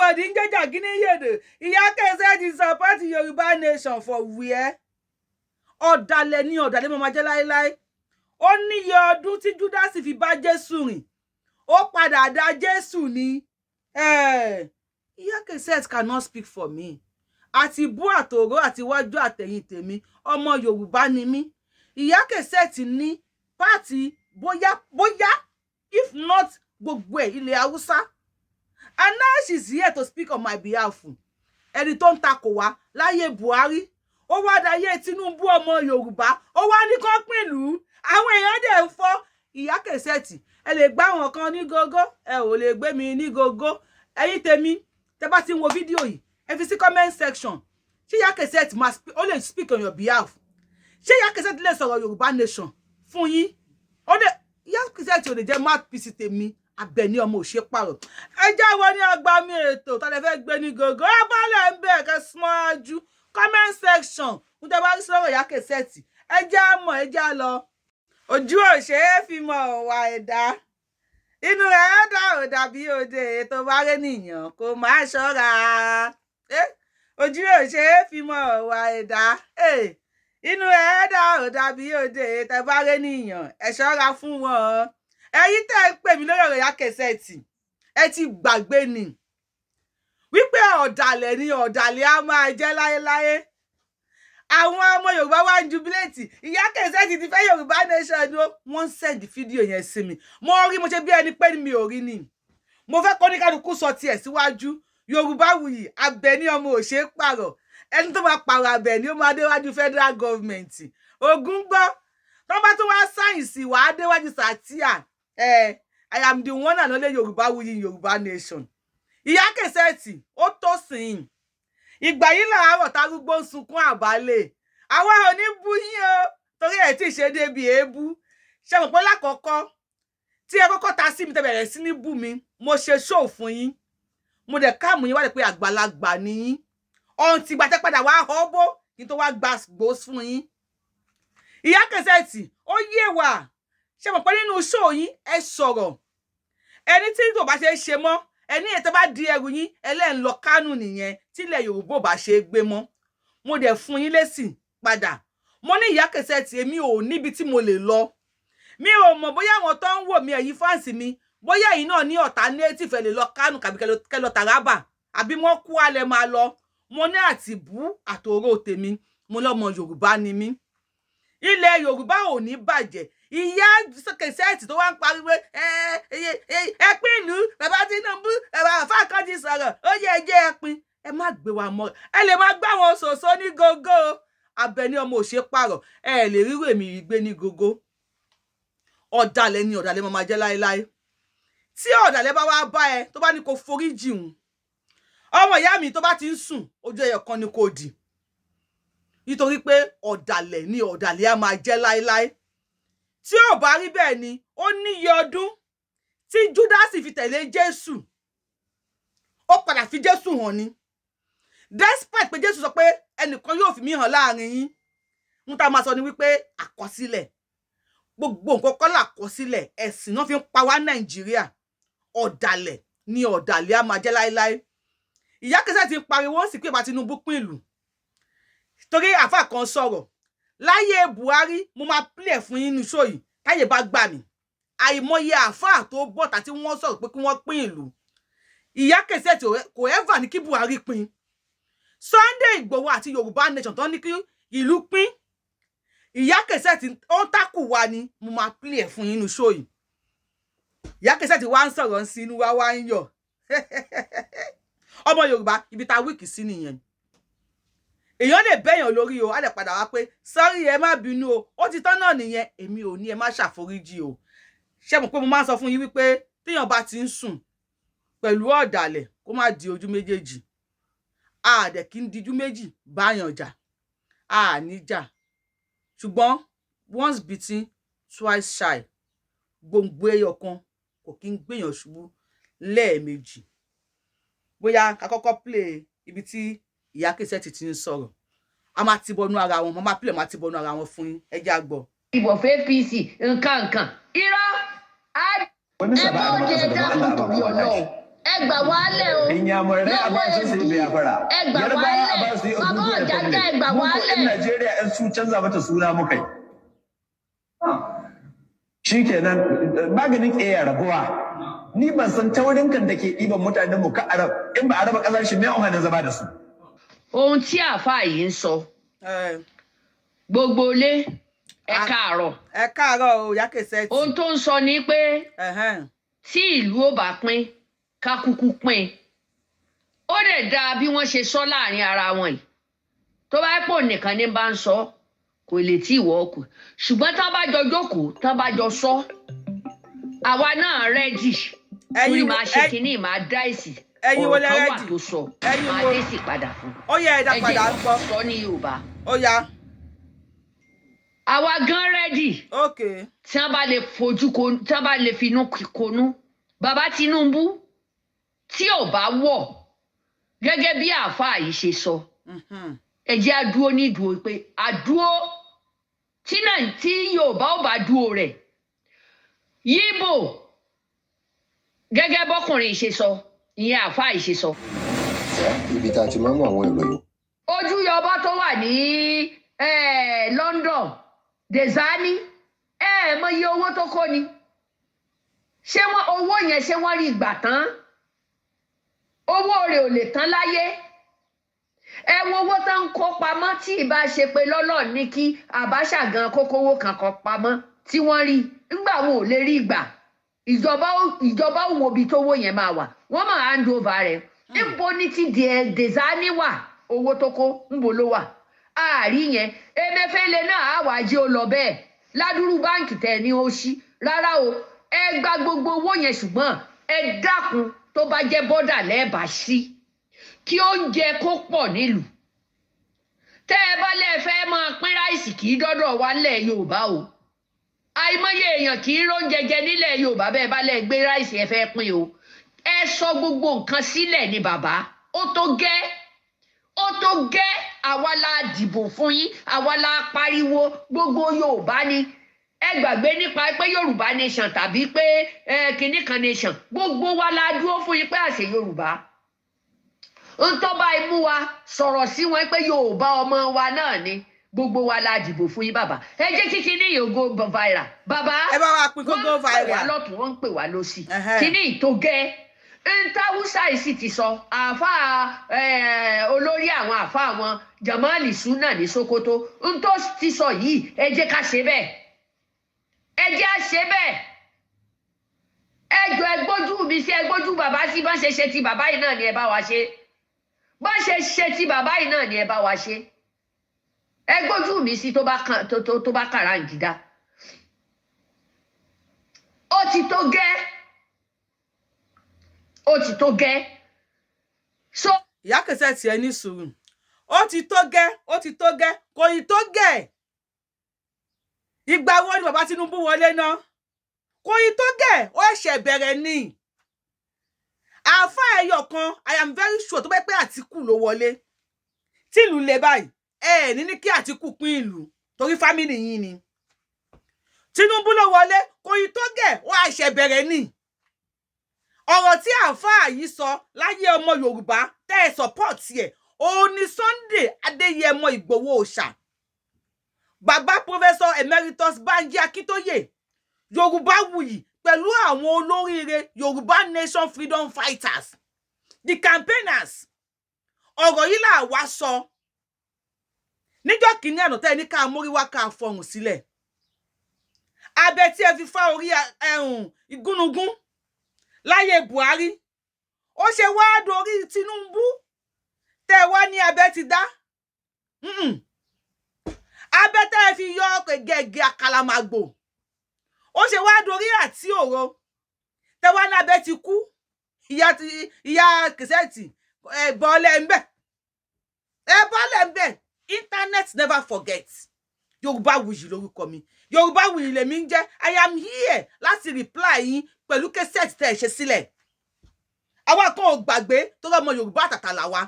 everybody in Georgia Guinea yede. Iya Cassette support Yoruba nation for where? Ọ̀dàlẹ̀ ni ọ̀dàlẹ̀ mo máa jẹ́ láéláé. Ó ní iye ọdún tí Judas fi bá Jésù rìn. Ó padà dá Jésù ni. Iya Cassette cannot speak for me. Àti bú àtòró àti wájú àtẹ̀yìn tèmi, ọmọ Yorùbá ni mí. Iya Cassette ní pàtì bóyá if not gbogbo ilẹ̀ Haúsá. And now she's here to speak on my behalf. Ẹni tó ń takò wá láyé Buhari. Ó wá dáyé Tinubu ọmọ Yorùbá. Ó wá ní kó pínlú. Àwọn èèyàn dẹ̀ ń fọ́. Iya Cassette, ẹ lè gbá wọn kan ní gógó, ẹ ò lè gbé mi ní gógó. Ẹ̀yin tèmi, tẹ́ bá ti ń wo fídíò yìí, ẹ fi sí comment section. Ṣé Iya Cassette must only speak on your behalf? Ṣé Iya Cassette lè sọ̀rọ̀ Yorùbá nation fún yín? Ó dé Iya Cassette ò lè jẹ́ mouthpiece tèmi. Àbẹ̀ní ọmọ òṣè pààrọ̀. Ẹ jáwọ́ ní ọgbà mi ètò tá lè fẹ́ gbé ní gógó. Ẹ bọ́lẹ̀ ń bẹ̀ kẹ́ smọ́jú. Comment section. Mo tẹ́ bá rí sọ̀rọ̀ Iya Cassette. Ẹ já mọ̀, ẹ já lọ. Ojú ò ṣe é fi mọ̀ wà ẹ̀dá. Inú rẹ̀ dá ò dàbí òde tó bá rẹ́ nìyàn kó má ṣọ́ra. Ojú ò ṣe é fi mọ̀ wà ẹ̀dá. Inú rẹ̀ dá ò dàbí òde tó bá rẹ́ nìyàn. Ẹ ṣọ́ra fún wọn. Ẹ̀yin tẹ́ ń pè mí lórí ọ̀rọ̀ Iya Cassette. Ẹ ti gbàgbé ni. Wípé ọ̀dàlẹ̀ ni ọ̀dàlẹ̀ á máa jẹ́ láéláé. Àwọn ọmọ Yorùbá wá ń jubilate. Iya Cassette ti fẹ́ Yorùbá nation ló. Wọ́n send fídíò yẹn sí mi. Mo rí mo ṣe bí ẹni pé mi ò rí ni. Mo fẹ́ kó ní kálukú sọ tiẹ̀ síwájú. Yorùbáwùyí, Àbẹ̀ní ọmọ òṣè pààrọ̀. Ẹni tó máa pààrọ̀ Àbẹ̀ní ó máa déwájú federal government. Ògún gbọ́. Tó bá tún wá sáyẹ̀nsì wà á déwájú Sàtíà. I am the one and only Yorùbáwùyí in Yorùbá nation. Iya Cassette, ó tó sìn. Ìgbà yìí làárọ̀ tarúgbó ń sunkún àbálẹ̀. Àwa ò ní bú yín o. Torí ẹ̀ tí ṣe débi èébú. Ṣé mọ̀ pé lákọ̀ọ́kọ́ tí ẹ kọ́kọ́ ta sí mi tẹ́ bẹ̀rẹ̀ sí ní bú mi, mo ṣe show fún yín. Mo dẹ̀ káàmù yín wá lè pé àgbàlagbà ni yín. Ohun tí gbà tẹ́ padà wá họ́bó kí n tó wá gba gbòs fún yín. Iya Cassette, ó yé wa. Ṣé mọ̀ pé nínú show yín ẹ sọ̀rọ̀. Ẹni tí tó bá ṣe ṣe mọ́, ẹni ètò bá di ẹrù yín, ẹlẹ́ ń lọ Kánù nìyẹn, tílẹ̀ Yorùbá ò bá ṣe gbé mọ́. Mo dẹ̀ fún yín lésì padà. Mo ní Iya Cassette, èmi ò níbi tí mo lè lọ. Mi ò mọ̀ bóyá àwọn tó ń wò mí ẹ̀yin fans mi, bóyá ẹ̀yin náà ní alternative ẹ lè lọ Kánù kàbí kẹ́ lọ Taraba, àbí wọ́n kú alẹ́ máa lọ. Mo ní àtìbú àtòrò tèmi, mo lọ́mọ Yorùbá ni mí. Ilẹ̀ Yorùbá ò ní bàjẹ́. Iya Cassette tó wá ń pariwo ẹ pín ìlú bàbá Tinubu bàbá àfáà kan ti sọ̀rọ̀ ó yẹ ẹ jẹ́ ẹ pín. Ẹ má gbé wa mọ́. Ẹ lè máa gbá wọn ṣoṣo ní gógó. Àbẹ̀ní ọmọ òṣè pààrọ̀. Ẹ lè ríro èmi rí gbé ní gógó. Ọ̀dàlẹ̀ ni ọ̀dàlẹ̀ máa jẹ́ láéláé. Tí ọ̀dàlẹ̀ bá wá bá ẹ tó bá ní kó forí jìun. Ọmọ ìyá mi tó bá ti ń sùn ojú ẹyọ kan ni kò dì. Nítorí pé ọ̀dàlẹ̀ ni ọ̀dàlẹ̀ á máa jẹ́ láéláé. Tí ò bá rí bẹ́ẹ̀ ni, ó ní iye ọdún tí Judas fi tẹ̀lé Jésù. Ó padà fi Jésù hàn ni. Despite pé Jésù sọ pé ẹnìkan yóò fi mí hàn láàrin yín. N ta máa sọ ni wípé àkọsílẹ̀. Gbogbo nǹkan kọ́ làkọsílẹ̀. Ẹ̀sìn náà fi ń pa wá Nàìjíríà. Ọ̀dàlẹ̀ ni ọ̀dàlẹ̀ á máa jẹ́ láéláé. Iya Cassette ń pariwo sí pé bá Tinubu pín ìlú. Torí àfáà kan sọ̀rọ̀. Láyé Buhari, mo máa play fún yín ní show yìí. Táyé bá gbà mí. Àìmọye àfáà tó bọ́ta tí wọ́n sọ̀rọ̀ pé kí wọ́n pín ìlú. Iya Cassette kò ever ní kí Buhari pín. Sunday Igboho àti Yorùbá nation tó ní kí ìlú pín. Iya Cassette ó takù wa ni mo máa play fún yín ní show yìí. Iya Cassette wá ń sọ̀rọ̀ sí inú wa wá ń yọ̀. Ọmọ Yorùbá ibi tá wíìkì sí nìyẹn. Èèyàn lè bẹ́yàn lórí o, á lè padà wá pé sorry ẹ má bínú o, ó ti tán náà nìyẹn, èmi ò ní ẹ má ṣàforíjì o. Ṣé mọ̀ pé mo máa ń sọ fún yín wípé téèyàn bá ti ń sùn pẹ̀lú ọ̀dàlẹ̀ kó má di ojú méjèèjì. A dẹ̀ kí ń dijú méjì báyàn jà. A ní jà. Ṣùgbọ́n once bitten, twice shy. Gbòǹgbò ẹyọ kan kò kí ń gbéyàn ṣubú lẹ́ẹ̀mejì. Bóyá ká kọ́kọ́ play ibi tí Iya Cassette ti ń sọ̀rọ̀. A máa ti bọnú ara wọn, mo máa play máa ti bọnú ara wọn fún yín. Ẹ jẹ́ á gbọ́. Ìbò fẹ́ APC nǹkan. Irọ́. Ẹ mọ̀ jẹ́ dákun torí Ọlọ́run. Ẹgbà wálẹ̀ o. Inyamurai a ba su sai Biafra. Ẹgbà Yarbawa a wálẹ̀. ba su yi Bàbá Oduduwa Ọ̀jájá Republic. ẹgbà Mu ko wálẹ̀. 'yan Najeriya 'yan su canza mata suna muka yi. Shikenan maganin ƙeya rabuwa. Ni ban san taurin kan da ke ɗiban mutanen mu ka Arab in ba Araba ƙasar shi mai ohanin zama da su. Ohun tí àáfàá yìí ń sọ. Gbogbo ilé ẹ káàárọ̀. Ẹ káàárọ̀ o, Ìyá Cassette. Ohun tó ń sọ ni pé tí ìlú ò bá pín ká kúkú pín. Ó dẹ̀ dáa bí wọ́n ṣe sọ láàrin ara wọn yìí. Tó bá pò nìkan ní bá ń sọ kò lè tí ìwọ ọkù. Ṣùgbọ́n tá bá jọ jókòó, tá bá jọ sọ. Àwa náà rẹ́dì. Torí máa ṣe kínní máa dá èsì. Ẹ̀yin wo lẹ Ọ̀rọ̀ kan rẹ́dì? wà tó sọ. Ẹ̀yin Máa wo? dé sì padà fún. Ó yẹ ẹ̀dá padà ń gbọ́. Ẹ jẹ́ sọ ní Yorùbá. Ó yá. Àwa gan rẹ́dì. Okay. Tí wọ́n bá lè fojú konú, tí wọ́n bá lè finú konú. Bàbá Tinubu tí ò bá wọ̀ gẹ́gẹ́ bí àáfàá yìí ṣe sọ. Ẹ jẹ́ á dúró nídùú pé àdúró tí Yorùbá ò bá dúró rẹ̀. Yíbò gẹ́gẹ́ bọ́kùnrin ṣe sọ, ìyẹn àáfàá yìí ṣe sọ. Ibi tá a ti máa ń mú àwọn ìròyìn. Ojú yọbọ tó wà ní London, Dezani, mọ iye owó tó kó ni. Ṣé owó yẹn ṣé wọ́n rí ìgbà tán? Owó rẹ̀ ò lè tán láyé. Ẹ wo owó tó ń kó pamọ́ tí ìbá ṣe pé lọ́lọ́ ní kí Abacha gan kókówó kankan pamọ́ tí wọ́n rí nígbà wọn ò lè rí ìgbà. Ìjọba ò wo ibi tówó yẹn máa wà. Wọ́n máa hand over rẹ̀. Níbo ni ti Dezani wà? Owó tó kó níbo ló wà? Àárí yẹn. Emefiele náà á wá jẹ́ ó lọ bẹ́ẹ̀. Ládùúrú báǹkì tẹ̀ ní ó ṣí. Rárá o, ẹ gba gbogbo owó yẹn ṣùgbọ́n ẹ dákun tó bá jẹ́ bọ́dà lẹ́ẹ̀bà sí. Kí oúnjẹ kó pọ̀ nílùú. Tẹ́ ẹ bá lẹ́ẹ̀ fẹ́ máa pín ráìsì kì í dọ́dọ̀ wá nílẹ̀ Yorùbá o. Àìmọye èèyàn kì í róúnjẹ jẹ nílẹ̀ Yorùbá bẹ́ẹ̀ bá lẹ́ẹ̀ gbé ráìsì ẹ fẹ́ pín o. Ẹ sọ gbogbo nǹkan sílẹ̀ ni bàbá. Ó tó gẹ́. Ó tó gẹ́. Àwa la dìbò fún yín. Àwa la pariwo gbogbo Yorùbá ni. Ẹ gbàgbé nípa pé Yorùbá nation tàbí pé kinní kan nation. Gbogbo wa la dúró fún yín pé àṣẹ Yorùbá. Ń tó bá imú wa sọ̀rọ̀ sí wọn pé Yorùbá ọmọ wa náà ni. Gbogbo wa la dìbò fún yín bàbá. Ẹ jẹ́ kí kinní yóò go viral. Bàbá Ẹ bá wa pín kó go wọ́n ń pè wá viral. lọ́tún, wọ́n ń pè wá lósì. Kinní tó gẹ́. Ntawusa yìí sì ti sọ àáfàá olórí àwọn àáfàá wọn Jamali Suna ní Sokoto ntó ti sọ yìí ẹ jẹ́ ká ṣe bẹ́ẹ̀. Ẹ jẹ́ á ṣe bẹ́ẹ̀. Ẹ jọ ẹ gbójú mi sí ẹ gbójú bàbá sí bá ṣe ṣe ti bàbá yìí náà ni ẹ bá wa ṣe. Bá ṣe ṣe ti bàbá yìí náà ni ẹ bá wa ṣe. Ẹ gbójú mi sí tó bá kàrà ń jìdá. Ó ti tó gẹ́. Ó ti tó gẹ́. So Ìyá Cassette ẹ ní sùúrù. Ó ti tó gẹ́, ó ti tó gẹ́, kò ì tó gẹ́. Ìgbà wo ni bàbá Tinubu wọlé náà? Kò ì tó gẹ́, ó ṣẹ̀ bẹ̀rẹ̀ ni. Àáfàá ẹyọ kan, I am very sure tó bẹ́ pé Àtíkù ló wọlé. Tí ìlú le báyìí, ní kí Àtíkù pín ìlú torí fámìlì yín ni. Tinubu ló wọlé, kò ì tó gẹ́, ó ṣẹ̀ bẹ̀rẹ̀ ni. Ọ̀rọ̀ tí àáfàá yìí sọ láyé ọmọ Yorùbá tẹ́ ẹ support ẹ̀ òun ni Sunday Adéyẹmọ Ìgbòho Òòṣà. Bàbá Professor Emeritus Banji Akíntóyè Yorùbáwùyí pẹ̀lú àwọn olóríire Yorùbá Nation Freedom Fighters, the campaigners. Ọ̀rọ̀ yìí là wá sọ. Níjọ́ kìíní àná tẹ́ ẹ ní ká mórí wá ká fọhùn sílẹ̀. Abẹ tí ẹ fi fá orí ìgúnnugún láyé Buhari. Ó ṣe wá dorí Tinubu tẹ́ wá ní abẹ́ ti dá. Abẹ́ tẹ́ fi yọ gẹ̀gẹ̀ àkàlàmàgbò. Ó ṣe wá dorí àti òro tẹ́ wá ní abẹ́ ti kú. Ìyá Cassette bọ́ọ̀lẹ̀ ń bẹ̀. Bọ́ọ̀lẹ̀ ń bẹ̀. Internet never forget. Yorùbáwùyí lórúkọ mi. Yorùbáwùyí lèmi ń jẹ́. I am here láti reply yín pẹ̀lú Cassette tẹ́ ṣe sílẹ̀. Àwa kan ò gbàgbé tó rọ́mọ Yorùbá àtàtà làwa.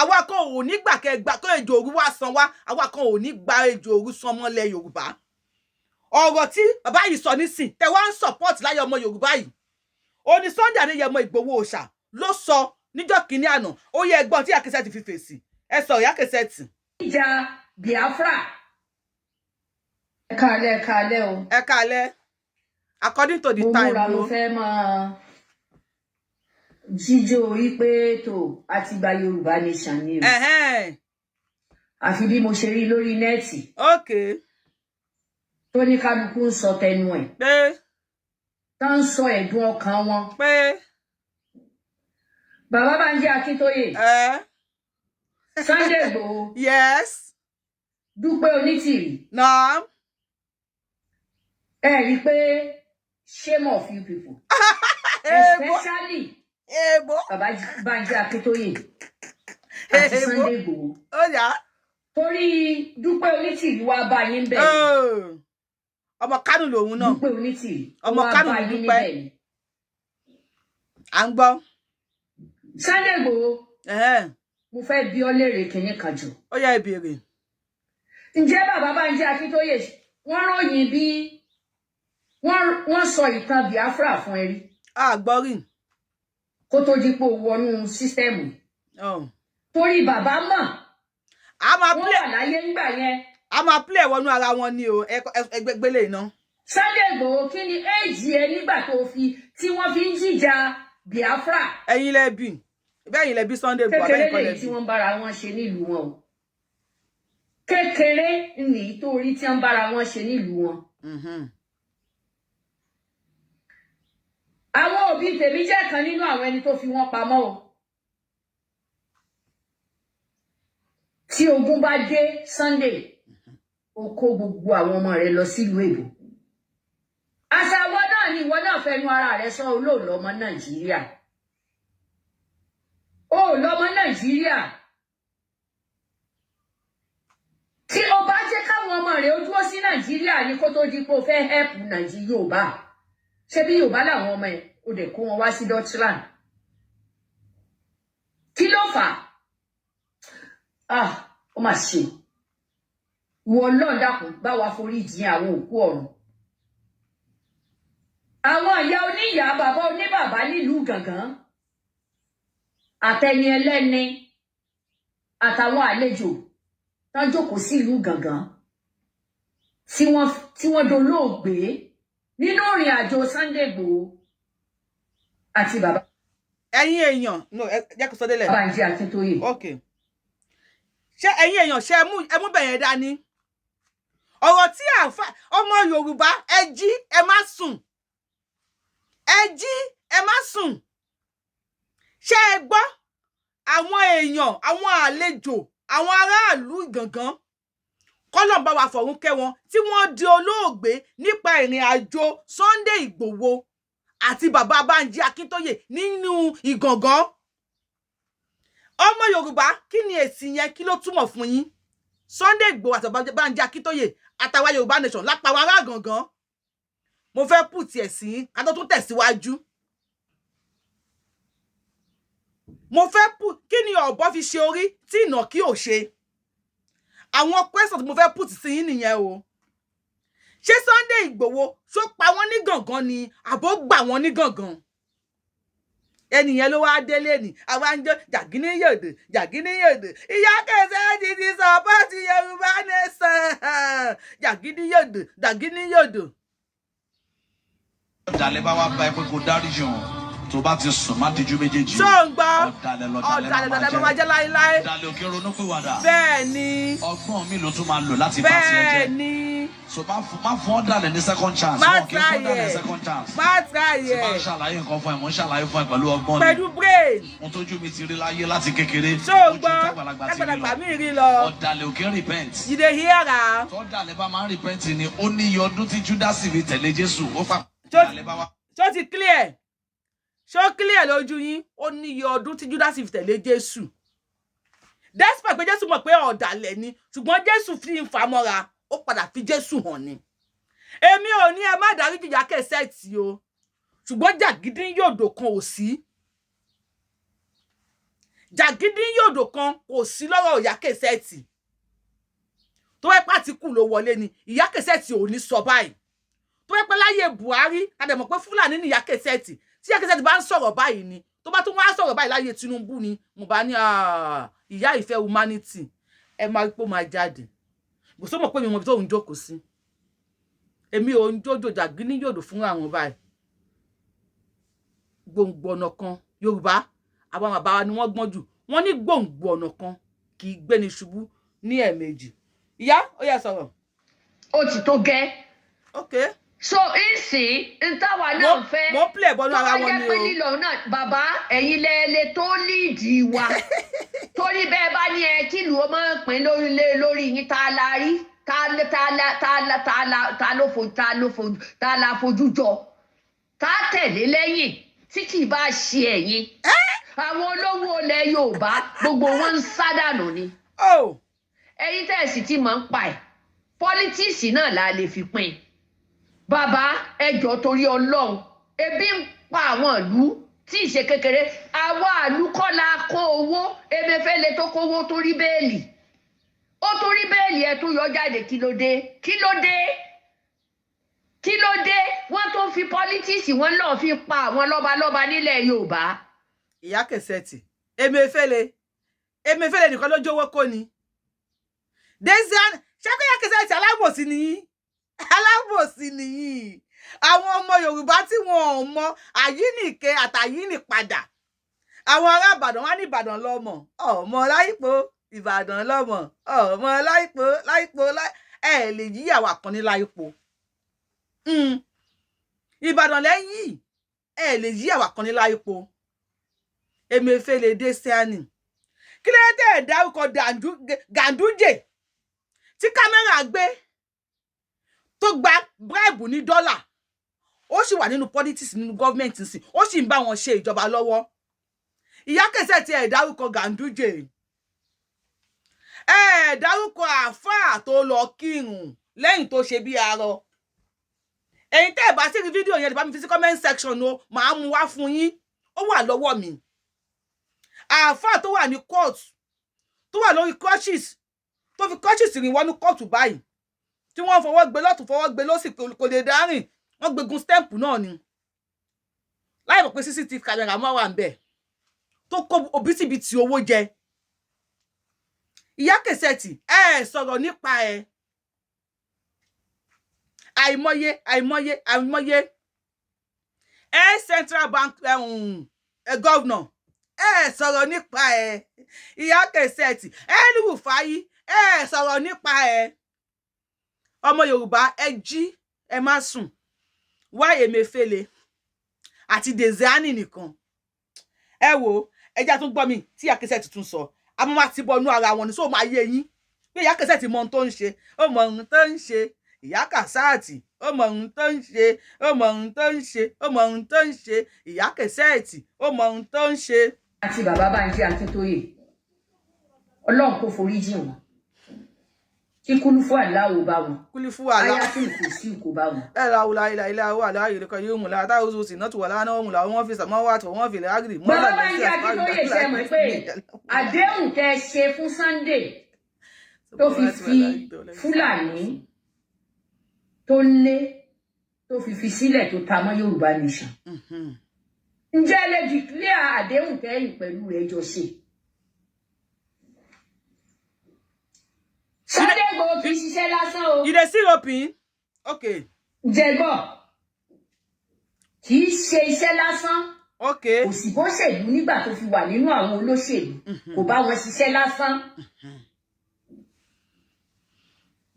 Àwa kan ò ní gbà kẹ́ kó ejò òru wá san wá. Àwa kan ò ní gba ejò òru san mọ́lẹ̀ Yorùbá. Ọ̀rọ̀ tí bàbá yìí sọ nísìn tẹ́ wá ń support láyé ọmọ Yorùbá yìí. Ó ní Sunday Adéyẹmọ Ìgbòho Òòṣà. ló sọ níjọ́ kìíní àná ó yẹ ẹ̀gbọ́n tí Ìyá Cassette fi fèsì ẹ sọ Ìyá Cassette. ìjà Biafra. Ẹ káalẹ́ o. Ẹ káalẹ́. According to the time mo fẹ́ mọ jíjó wípé tó àti gba Yorùbá nation ni o. Àfi bí mo ṣe rí lórí nẹ́ẹ̀tì. Okay. Tó ní kálukú ń sọ tẹnu ẹ̀. Pé. Tá ń sọ ẹ̀dùn ọkàn wọn. Pé. Bàbá Bánjí Akíntóyè. Sunday Igboho. Yes. Dúpẹ́ Onítìrí. Naam. Ẹ rí pé shame of you people. Especially Bàbá Bánjí Akíntóyè àti Sunday Igboho. Ó yá. Torí Dúpẹ́ Onítìrí wá bá yín bẹ̀. Ọmọ Kánò lòun náà. Dúpẹ́ Onítìrí. Ọmọ Kánò ló Dúpẹ́. À ń gbọ́. Sunday Igboho. Mo fẹ́ bi ọ́ léèrè kíní kan jù. Ó yá ìbéèrè. Ǹjẹ́ Bàbá Bánjí Akíntóyè wọ́n ròyìn bí wọ́n sọ ìtàn Biafra fún ẹ rí? Gbọ́rìn. Kó tó di pé o wọnú sísítẹ́ẹ̀mù. Torí bàbá mọ̀. Wọ́n wà láyé nígbà yẹn. A máa play wọnú ara wọn ni o ẹgbẹ́gbélé iná. Sunday Igboho kí ni éèjì ẹ nígbà tí wọ́n fi ń jíjà Biafra? Ẹ̀yin lẹ bí. Bẹ́ẹ̀ lẹ bí Sunday Igboho abẹ́yìn kọ́lẹ̀ bí. Kékeré tí wọ́n bára wọn ṣe nílùú wọn o. Kékeré ní torí tí wọ́n bára wọn ṣe nílùú wọn. Àwọn òbí tèmi jẹ́ kan nínú àwọn ẹni tó fi wọ́n pamọ́ o. Tí ogun bá dé Sunday, ó kó gbogbo àwọn ọmọ rẹ̀ lọ sílùú èbó. Àṣà wọn náà ni ìwọ náà fẹnu ara rẹ̀ sọ olóòlò ọmọ Nàìjíríà. Ó lọ́mọ Nàìjíríà. Tí o bá jẹ́ káwọn ọmọ rẹ̀ ó dúró sí Nàìjíríà ní kó tó di pé o fẹ́ help Nàìjíríà Yorùbá. Ṣé bí Yorùbá làwọn ọmọ ẹ̀ ó dẹ̀ kó wọn wá sí Dutchland? Kí ló fà? Ó mà ṣe. Ìwọ Ọlọ́run dákun bá wa forí jìn àwọn òkú ọ̀run. Àwọn ìyá oníyàá bàbá oníbàbá nílùú Gàngán. Àtẹni ẹlẹ́ni àtàwọn àlejò tán jókòó sí ìlú Gàngán. Tí wọ́n dolóògbé nínú ìrìn àjò Sunday Igboho àti bàbá. Ẹ̀yin èèyàn, no, jẹ́ kó sọ délẹ̀. Bánjí Akíntóyè. Okay. Ṣé ẹ̀yin èèyàn ṣe ẹ mú bẹ̀yẹn dání? Ọ̀rọ̀ tí ọmọ Yorùbá ẹ jí ẹ má sùn. Ẹ jí ẹ má sùn. Ṣé ẹ gbọ́ àwọn èèyàn, àwọn àlejò, àwọn aráàlú Gàngán kọ́lọ̀ bá wa fọ̀run kẹ́ wọn tí wọ́n di olóògbé nípa ìrìn àjò Sunday Igboho àti bàbá Bánjí Akíntóyè nínú Ìgàngán. Ọmọ Yorùbá kí ni èsì yẹn kí ló túmọ̀ fún yín? Sunday Igboho àti Bánjí Akíntóyè àtàwa Yorùbá nation lápá wa ará Gàngán. Mo fẹ́ put ẹ̀ sí ká tó tún tẹ̀síwájú. Mo fẹ́ put kí ni ọ̀bọ fi ṣe orí tí ìnàkí ò ṣe? Àwọn questions mo fẹ́ put sí yín nìyẹn o. Ṣé Sunday Igboho ṣó pa wọ́n ní Gàngán ni àbó gbà wọ́n ní Gàngán? Ẹnìyẹn ló wá délé ni àwa ń jọ jàgínní yòdò Ìyá Cassette ti support Yorùbá nation jàgínní yòdò. Ọ̀dàlẹ̀ bá wá bá ẹ pé kò dáríjì hàn tó bá ti sùn má dijú méjèèjì. Ṣó ń gbọ́? Ọ̀dàlẹ̀ ló máa jẹ́ láíláí. Ọ̀dàlẹ̀ òkè ronú pìwàdà. Bẹ́ẹ̀ ni. Ọgbọ́n mi ló tún máa lò láti bá tiẹ̀ jẹ́. Bẹ́ẹ̀ ni. So má fún ọ̀dàlẹ̀ ní second chance. Má Wọ́n kì í fún ọ̀dàlẹ̀ second chance. Má try Tí bá ń ẹ̀. ṣàlàyé nǹkan fún ẹ, mo ń ṣàlàyé fún ẹ pẹ̀lú ọgbọ́n ni. Pẹ̀lú brain. Mo tójú mi ti rí láyé láti kékeré. Ṣó ń Ojú gbọ́? tágbàlagbà ti mi rí lọ. Ọ̀dàlẹ̀ òkè repent. You dey hear am? Tọ́dàlẹ̀ bá máa ń repent ni ó ní iye ọdún tí Júdásì fi tẹ̀lé Jésù. Ó fà ọ̀dàlẹ̀ bá wá. Ṣó ti clear? Ṣó clear lójú yín? Ó ní iye ọdún tí Júdásì fi tẹ̀lé Jésù. Despite pé Jésù mọ̀ pé ọ̀dàlẹ̀ ni, ṣùgbọ́n Jésù fi ń fà mọ́ra, ó padà fi Jésù hàn ni. Èmi ò ní ẹ má dáríjì Ìyá Cassette o. Ṣùgbọ́n jàgídí yòdò kan ò sí. Jàgídí yòdò kan kò sí lọ́rọ̀ Ìyá Cassette. Tó wẹ́ pàtíkù ló wọlé ni, Ìyá Cassette ò ní sọ báyìí. Tó wẹ́ pé láyé Buhari, a dẹ̀ mọ̀ pé Fúlàní ni Ìyá Cassette. Tí Ìyá Cassette bá ń sọ̀rọ̀ báyìí ni, tó bá tún wá sọ̀rọ̀ báyìí láyé Tinubu ni mo bá ní ìyá ìfẹ́ humanity ẹ máa rí pé ó máa jáde bó sọ mọ̀ pé mi mọ̀ bí tó ń jókòó sí èmi ò ń jójò jàgí ní yòdò fún àwọn báyìí gbòǹgbò ọ̀nà kan Yorùbá àwọn bàbá wa ni wọ́n gbọ́n jù wọ́n ní gbòǹgbò ọ̀nà kan kì í gbéni ṣubú ní ẹ̀ẹ̀mejì ìyá ó yá sọ̀rọ̀. ó ti tó gẹ́. Okay. So ìsìn ntàwa náà fẹ́ mo play bọ́nú ara wọn ni o. tó bá jẹ́ pé lílọ náà bàbá ẹ̀yin lẹ́ẹ̀lẹ́ tó líìdì wa torí bẹ́ẹ̀ bá ní ẹ kílù ó máa ń pín lórí yín tá a la rí tá a la fojú jọ tá a tẹ̀lé lẹ́yìn tí kì í bá ṣe ẹ̀yin àwọn olówó ilẹ̀ Yorùbá gbogbo wọn ń sádànù ni ẹ̀yin tẹ̀sí tí mò ń pa ẹ̀ pọ́lítíìsì náà la lè fi pín bàbá ẹjọ́ torí Ọlọ́run ebi ń pa àwọn ìlú tí ìṣe kékeré àwa ìlú kọ́ la kó owó Emefiele tó kówó torí bẹ́ẹ̀lì ó torí bẹ́ẹ̀lì ẹ tó yọ jáde kí ló dé wọ́n tó fi pọ́lítíìsì wọn náà fi pa àwọn lọ́balọ́ba nílẹ̀ Yorùbá. Ìyá Cassette Emefiele nìkan ló jówó kó ni Desian ṣẹ́kọ̀ Ìyá Cassette alábòsí nìyí àwọn ọmọ Yorùbá tí wọn ò mọ àyínìke àtàyínìpadà àwọn ará Ìbàdàn wá ní Ìbàdàn lọ́mọ ọmọ láìpò Ìbàdàn lọ́mọ ọmọ láìpò ẹ lè yíyàwó àkànní láìpò Ìbàdàn lẹ́yìn ẹ lè yíyàwó àkànní láìpò Emefiele Desian kí ló dé dárúkọ Ganduje tí kámẹ́rà gbé tó gba bribe ní dọ́là ó sì wà nínú politics nínú government sí ó sì ń bá wọn ṣe ìjọba lọ́wọ́ Ìyá Cassette ẹ dárúkọ Ganduje ẹ dárúkọ àáfàá tó lọ kírun lẹ́yìn tó ṣe bí arọ ẹ̀yin tẹ́ ẹ bá sí fídíò yẹn lè bá mi fi sí comment section o màá mú wá fún yín ó wà lọ́wọ́ mi àáfàá tó wà ní court tó wà lórí crutches tó fi crutches rìn wọnú court báyìí tí wọ́n fọwọ́ gbé lọ́tún fọwọ́ gbé lọ́sì kò lè dárìn wọ́n gbégun stamp náà ni láì mọ̀ pé CCTV camera mọ́ wà ń bẹ̀ tó kó òbítíbitì owó jẹ Ìyá Cassette ẹ sọ̀rọ̀ nípa ẹ àìmọye ẹ Central Bank governor ẹ sọ̀rọ̀ nípa ẹ Ìyá Cassette ẹ Rufai ẹ sọ̀rọ̀ nípa ẹ ọmọ Yorùbá ẹ jí ẹ má sùn wá Emefiele àti Desian nìkan ẹ wò ẹjá tún gbọ́ mi tí Ìyá Cassette tún sọ àmọ́ máa ti bọnú ara wọn ní sọ máa yé yín pé Ìyá Cassette mọ ohun tó ń ṣe ó mọ ohun tó ń ṣe Ìyá Cassette ó mọ ohun tó ń ṣe ó mọ ohun tó ń ṣe ó mọ ohun tó ń ṣe Ìyá Cassette ó mọ ohun tó ń ṣe. àti bàbá Bánjí Akíntóyè Ọlọ́run kò forí jìn wọn kí kúlúfú aláwo bá wọn ayá tí kò sí kò bá wọn. ẹ ra wùlà ilà wà láàyè lẹkọọ yóò mú la táwọn oṣù sì náà tù wà lánàá òun làwọn wọn fi sàmọ wà tó wọn fi lè ágìrì. bàbá Bánjí Akíntóyè ṣe mọ̀ pé àdéhùn tẹ́ ṣe fún Sunday tó fi Fúlàní tó lé tó fi sílẹ̀ tó ta mọ́ Yorùbá nation ǹjẹ́ lè declare àdéhùn tẹ́yìn pẹ̀lú rẹ̀ jọ ṣe. Sunday go kì í ṣiṣẹ́ lásán o. You dey see roping? Okay. Jẹ̀gbọ́ kì í ṣe iṣẹ́ lásán. Okay. Kò sí bó ṣèlú nígbà tó fi wà nínú àwọn olóṣèlú. Kò bá wọn ṣiṣẹ́ lásán.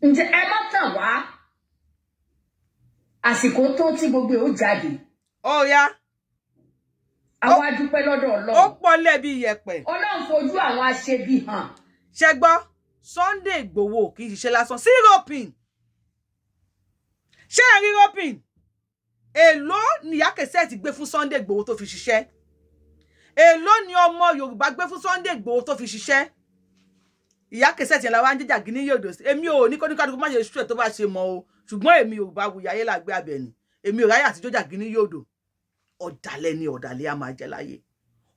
Ǹjẹ́ ẹ má tàn wá? Àsìkò tó tí gbogbo ẹ̀ ó jáde. Ó yá. Àwa dúpẹ́ lọ́dọ̀ Ọlọ́run. Ó pọ̀ lẹ́bi iyẹ̀pẹ̀. Ọlọ́run fojú àwọn aṣebi hàn. Ṣé gbọ́? Sunday Igboho kì í ṣiṣẹ́ lásán sí roping ṣé ẹ rí roping èló ni Ìyá Cassette gbé fún Sunday Igboho tó fi ṣiṣẹ́ èló ni ọmọ Yorùbá gbé fún Sunday Igboho tó fi ṣiṣẹ́ Ìyá Cassette yẹn la wá ń jẹjà gíní yòdò sí èmi ò ní kóníkàdúkú má ṣe ṣú ẹ tó bá ṣe mọ o ṣùgbọ́n èmi Yorùbáwùyí ayé làgbé abẹni èmi ò ráyè àti jọjà gíní yòdò ọ̀dàlẹ̀ ni ọ̀dàlẹ̀ a máa jẹ láyé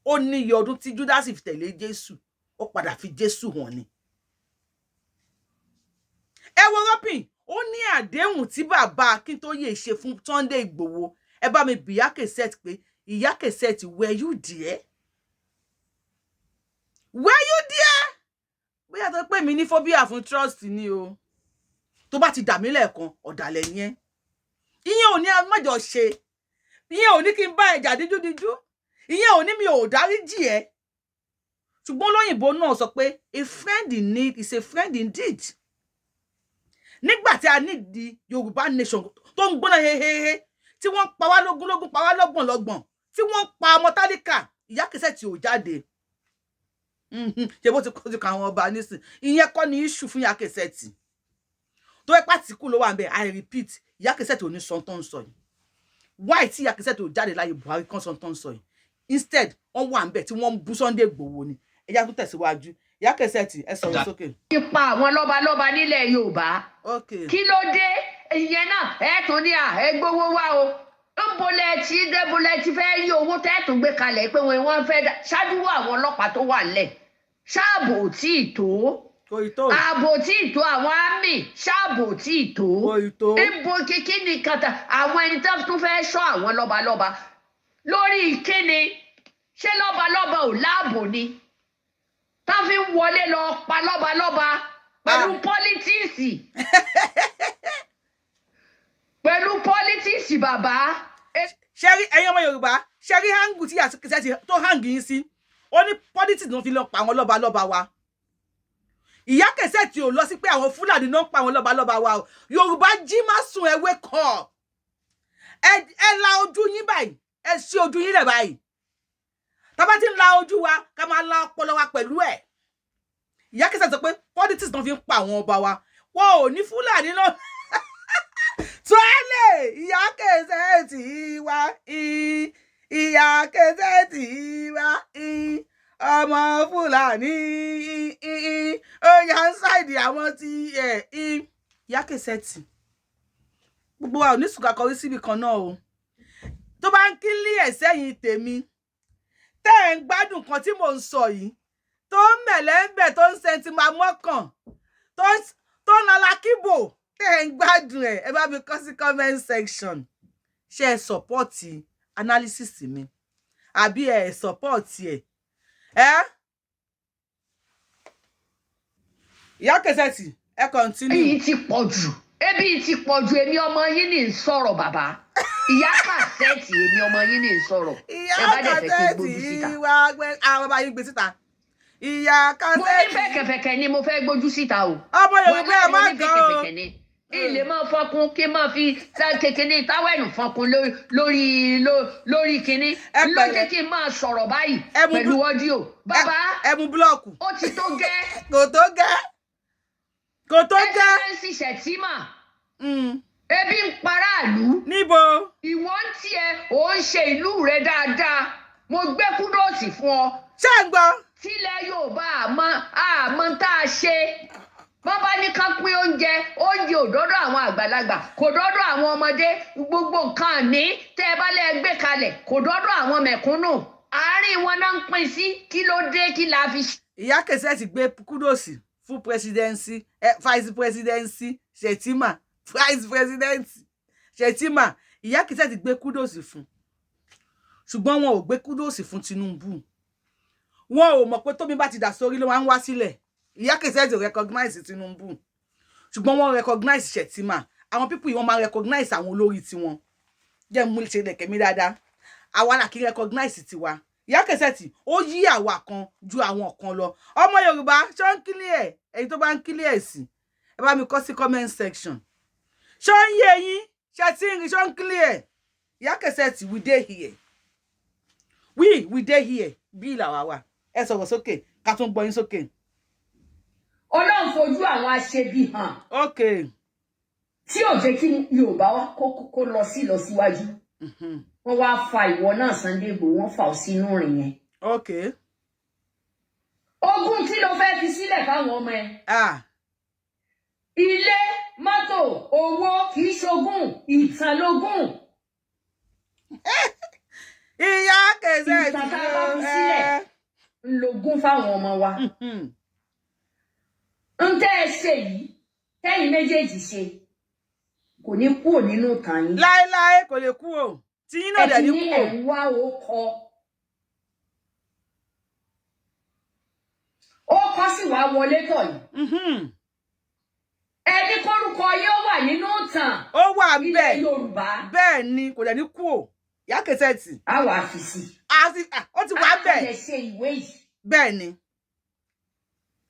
ó ní iye ọdún tí Judas fi tẹ̀lé Jésù ó padà fi Jésù hàn ni. Ẹ wo roping ó ní àdéhùn tí bàbá Akíntóyè ṣe fún Sunday Igboho ẹ bá mi bi Ìyá Cassette pé Ìyá Cassette, were you there? Were you there? Bóyá tó pé mi ní phobia fún trust ni o. Tó bá ti dà mí lẹ́ẹ̀kan, ọ̀dàlẹ̀ ni ẹ́. Ìyẹn ò ní májọ ṣe. Ìyẹn ò ní kí n bá ẹjà díjú. Ìyẹn ò ní mi ò dáríjì ẹ́. Ṣùgbọ́n lóyìnbó náà sọ pé a friend in need is a friend indeed. Nígbà tí a need the Yorùbá nation tó ń gbóná hehehe, tí wọ́n pa wá lógún, pa wá lọ́gbọ̀n, tí wọ́n pa ọmọ tálíkà, Ìyá Cassette ò jáde. Ṣé bó ti ka àwọn ọba nísìn. Ìyẹn kọ́ ni issue fún Ìyá Cassette. Tó ẹ pàtíkù ló wà ńbẹ̀, I repeat, Ìyá Cassette ò ní sọ tó ń sọ yìí. Why tí Ìyá Cassette ò jáde láyé Buhari kan sọ tó ń sọ yìí? Instead, wọ́n wà ńbẹ̀ tí wọ́n bú Sunday Igboho ni. Ẹ já tó tẹ̀síwájú. Ìyá Cassette, ẹ sọ̀rọ̀ sókè. Ipa àwọn lọ́balọ́ba nílẹ̀ Yorùbá. Okay. Kí ló dé? Ìyẹn náà ẹ tún ní ẹ gbowó wá o. Débùlẹ̀ ti fẹ́ rí owó tẹ́ tún gbé kalẹ̀ pé wọ́n fẹ́ ṣáájú àwọn ọlọ́pàá tó wà nílẹ̀. Ṣáàbò tí ì tó. Kò ì tó. Ààbò tí ì tó àwọn àmì. Ṣáàbò tí ì tó. Kò ì tó. Ibo kíkí ni kàtà àwọn ẹni tó tún fẹ́ ṣọ́ àwọn lọ́balọ́ba. Lórí ìkíni, ṣé lọ́balọ́ba ò láàbò ni? Tá fi wọlé lọ pa lọ́balọ́ba pẹ̀lú pọ́lítíìsì. Pẹ̀lú pọ́lítíìsì bàbá. Ṣẹ́rí ẹ̀yin ọmọ Yorùbá, ṣẹ́rí hangu tí Ìyá Cassette tó hangi yín sí. Ó ní politics ló fi lọ pa àwọn lọ́balọ́ba wa. Ìyá Cassette ò lọ sí pé àwọn Fúlàní náà pa àwọn lọ́balọ́ba wa o. Yorùbá jí má sùn ẹ wake up. Ẹ la ojú yín báyìí. Ẹ ṣí ojú yín lẹ̀ báyìí. Tá bá ti ń la ojú wa, ká máa la ọpọlọ wa pẹ̀lú ẹ̀. Ìyá Cassette sọ pé politics náà fi ń pa àwọn ọba wa. Wọn ò ní Fúlàní náà. Tuale, Ìyá Cassette wa, Ìyá Cassette wa, ọmọ Fúlàní, ó yà ń ṣáìdì àwọn tí Ìyá Cassette. Gbogbo wa ò ní sùkà kọrí síbi kan náà o. Tó bá ń kílí ẹ̀sẹ̀ yìí tèmi, tẹ́ ń gbádùn kan tí mò ń sọ yìí, tó ń mẹ̀lẹ́ńbẹ̀ tó ń sẹ́ntì máa mọ́kàn, tó ń lalákìbò, tẹ́ ń gbádùn ẹ̀, ẹ bá mi kọ sí comment section. Ṣé ẹ support analysis mi? Àbí ẹ support ẹ̀? Ìyá Cassette, ẹ continue. Èyí ti pọ̀ jù. Ebi ti pọ̀ jù, èmi ọmọ yín ní sọ̀rọ̀ bàbá. Ìyá Cassette, èmi ọmọ yín ní sọ̀rọ̀. Ìyá Cassette wá gbé àwọn bá yín gbé síta. Ìyá Cassette. Mo ní fẹ́kẹ̀fẹ̀kẹ̀ ni mo fẹ́ gbójú síta o. Ọmọ Yorùbá ẹ má gan o. Ilé máa fọkun kí máa fi kékeré táwẹ̀nù fọkun lórí kíní. Lókè kí n máa sọ̀rọ̀ báyìí pẹ̀lú ọ́díò. Bàbá ẹ mú búlọ̀kù. ó ti tó gẹ́. Kò tó gẹ́. Kò tó gẹ́. Ẹ ti Shettima. Ebi ń paráàlú. Níbo? Ìwọ ń tiẹ̀ ò ń ṣe ìlú rẹ dáadáa. Mo gbé kúdòsì fún ọ. Ṣé ń gbọ́? Tílẹ̀ Yorùbá àmọ́ tá a ṣe. Wọ́n bá ní ká pín oúnjẹ ò dọ́dọ̀ àwọn àgbàlagbà, kò dọ́dọ̀ àwọn ọmọdé, gbogbo nǹkan ní tẹ́ ẹ bá lẹ́ gbé kalẹ̀, kò dọ́dọ̀ àwọn mẹ̀kúnnù. Àárín wọn náà ń pín sí, kí ló dé, kí la fi. Ìyá Cassette gbé kúdòsì fún presidency, vice presidency Shettima, vice presidency Shettima. Ìyá Cassette gbé kúdòsì fún. Ṣùgbọ́n wọn ò gbé kúdòsì fún Tinubu. Wọn ò mọ̀ pé tómi bá ti dà sórí ló máa ń wá sílẹ̀. Ìyá Cassette recognize Tinubu. Ṣùgbọ́n wọ́n recognize Shettima. Àwọn people yìí wọ́n máa recognize àwọn olórí tiwọn. Jẹ́ mú ṣe lẹ̀kẹ̀ mi dáadáa. Àwa là kí recognize tiwa. Ìyá Cassette ó yí àwa kan ju àwọn kan lọ. Ọmọ Yorùbá ṣó ń kílí ẹ̀. Èyí tó bá ń kílí ẹ̀ sí. Ẹ bá mi kọ sí comment section. Ṣó ń yé yín? Ṣé tí ń rí ṣó ń kílí ẹ̀? Ìyá Cassette, we dey here. We dey here. Bí ìlà wa wà. Ẹ sọ̀rọ̀ sókè. Ká tún gbọ́ yín sókè. Ọlọ́run fojú àwọn aṣebi hàn. Okay. Tí ò jẹ́ kí Yorùbá wá kó lọ sí ìlọsíwájú. Wọ́n wá fa ìwọ náà Sunday Igboho, wọ́n fà ó sínú rìn yẹn. Okay. Ogún tí ló fẹ́ fi sílẹ̀ fáwọn ọmọ ẹ. Ilé, mọ́tò, owó kì í ṣogún, ìtàn lógún. Ìyá Cassette. Ìtàn tá a bá fi sílẹ̀ lógún fáwọn ọmọ wa. Ń tẹ́ ẹ ṣe yìí, tẹ́yìn méjèèjì ṣe, kò ní kúrò nínú ìtàn yín. Láéláé kò lè kúrò. tí yín náà dẹ̀ ní kúrò. ẹ̀ ń wá ó kọ́ sì wá wọlé tọ̀ yìí. Ẹni kórúkọ yóò wà nínú ìtàn. Ó wà ilẹ̀ Yorùbá. Bẹ́ẹ̀ ni kò dẹ̀ ní kúrò. Ìyá Cassette. A wà fi sí. Ó ti wà bẹ́ẹ̀. A kàn lè ṣe ìwé yìí. Bẹ́ẹ̀ ni.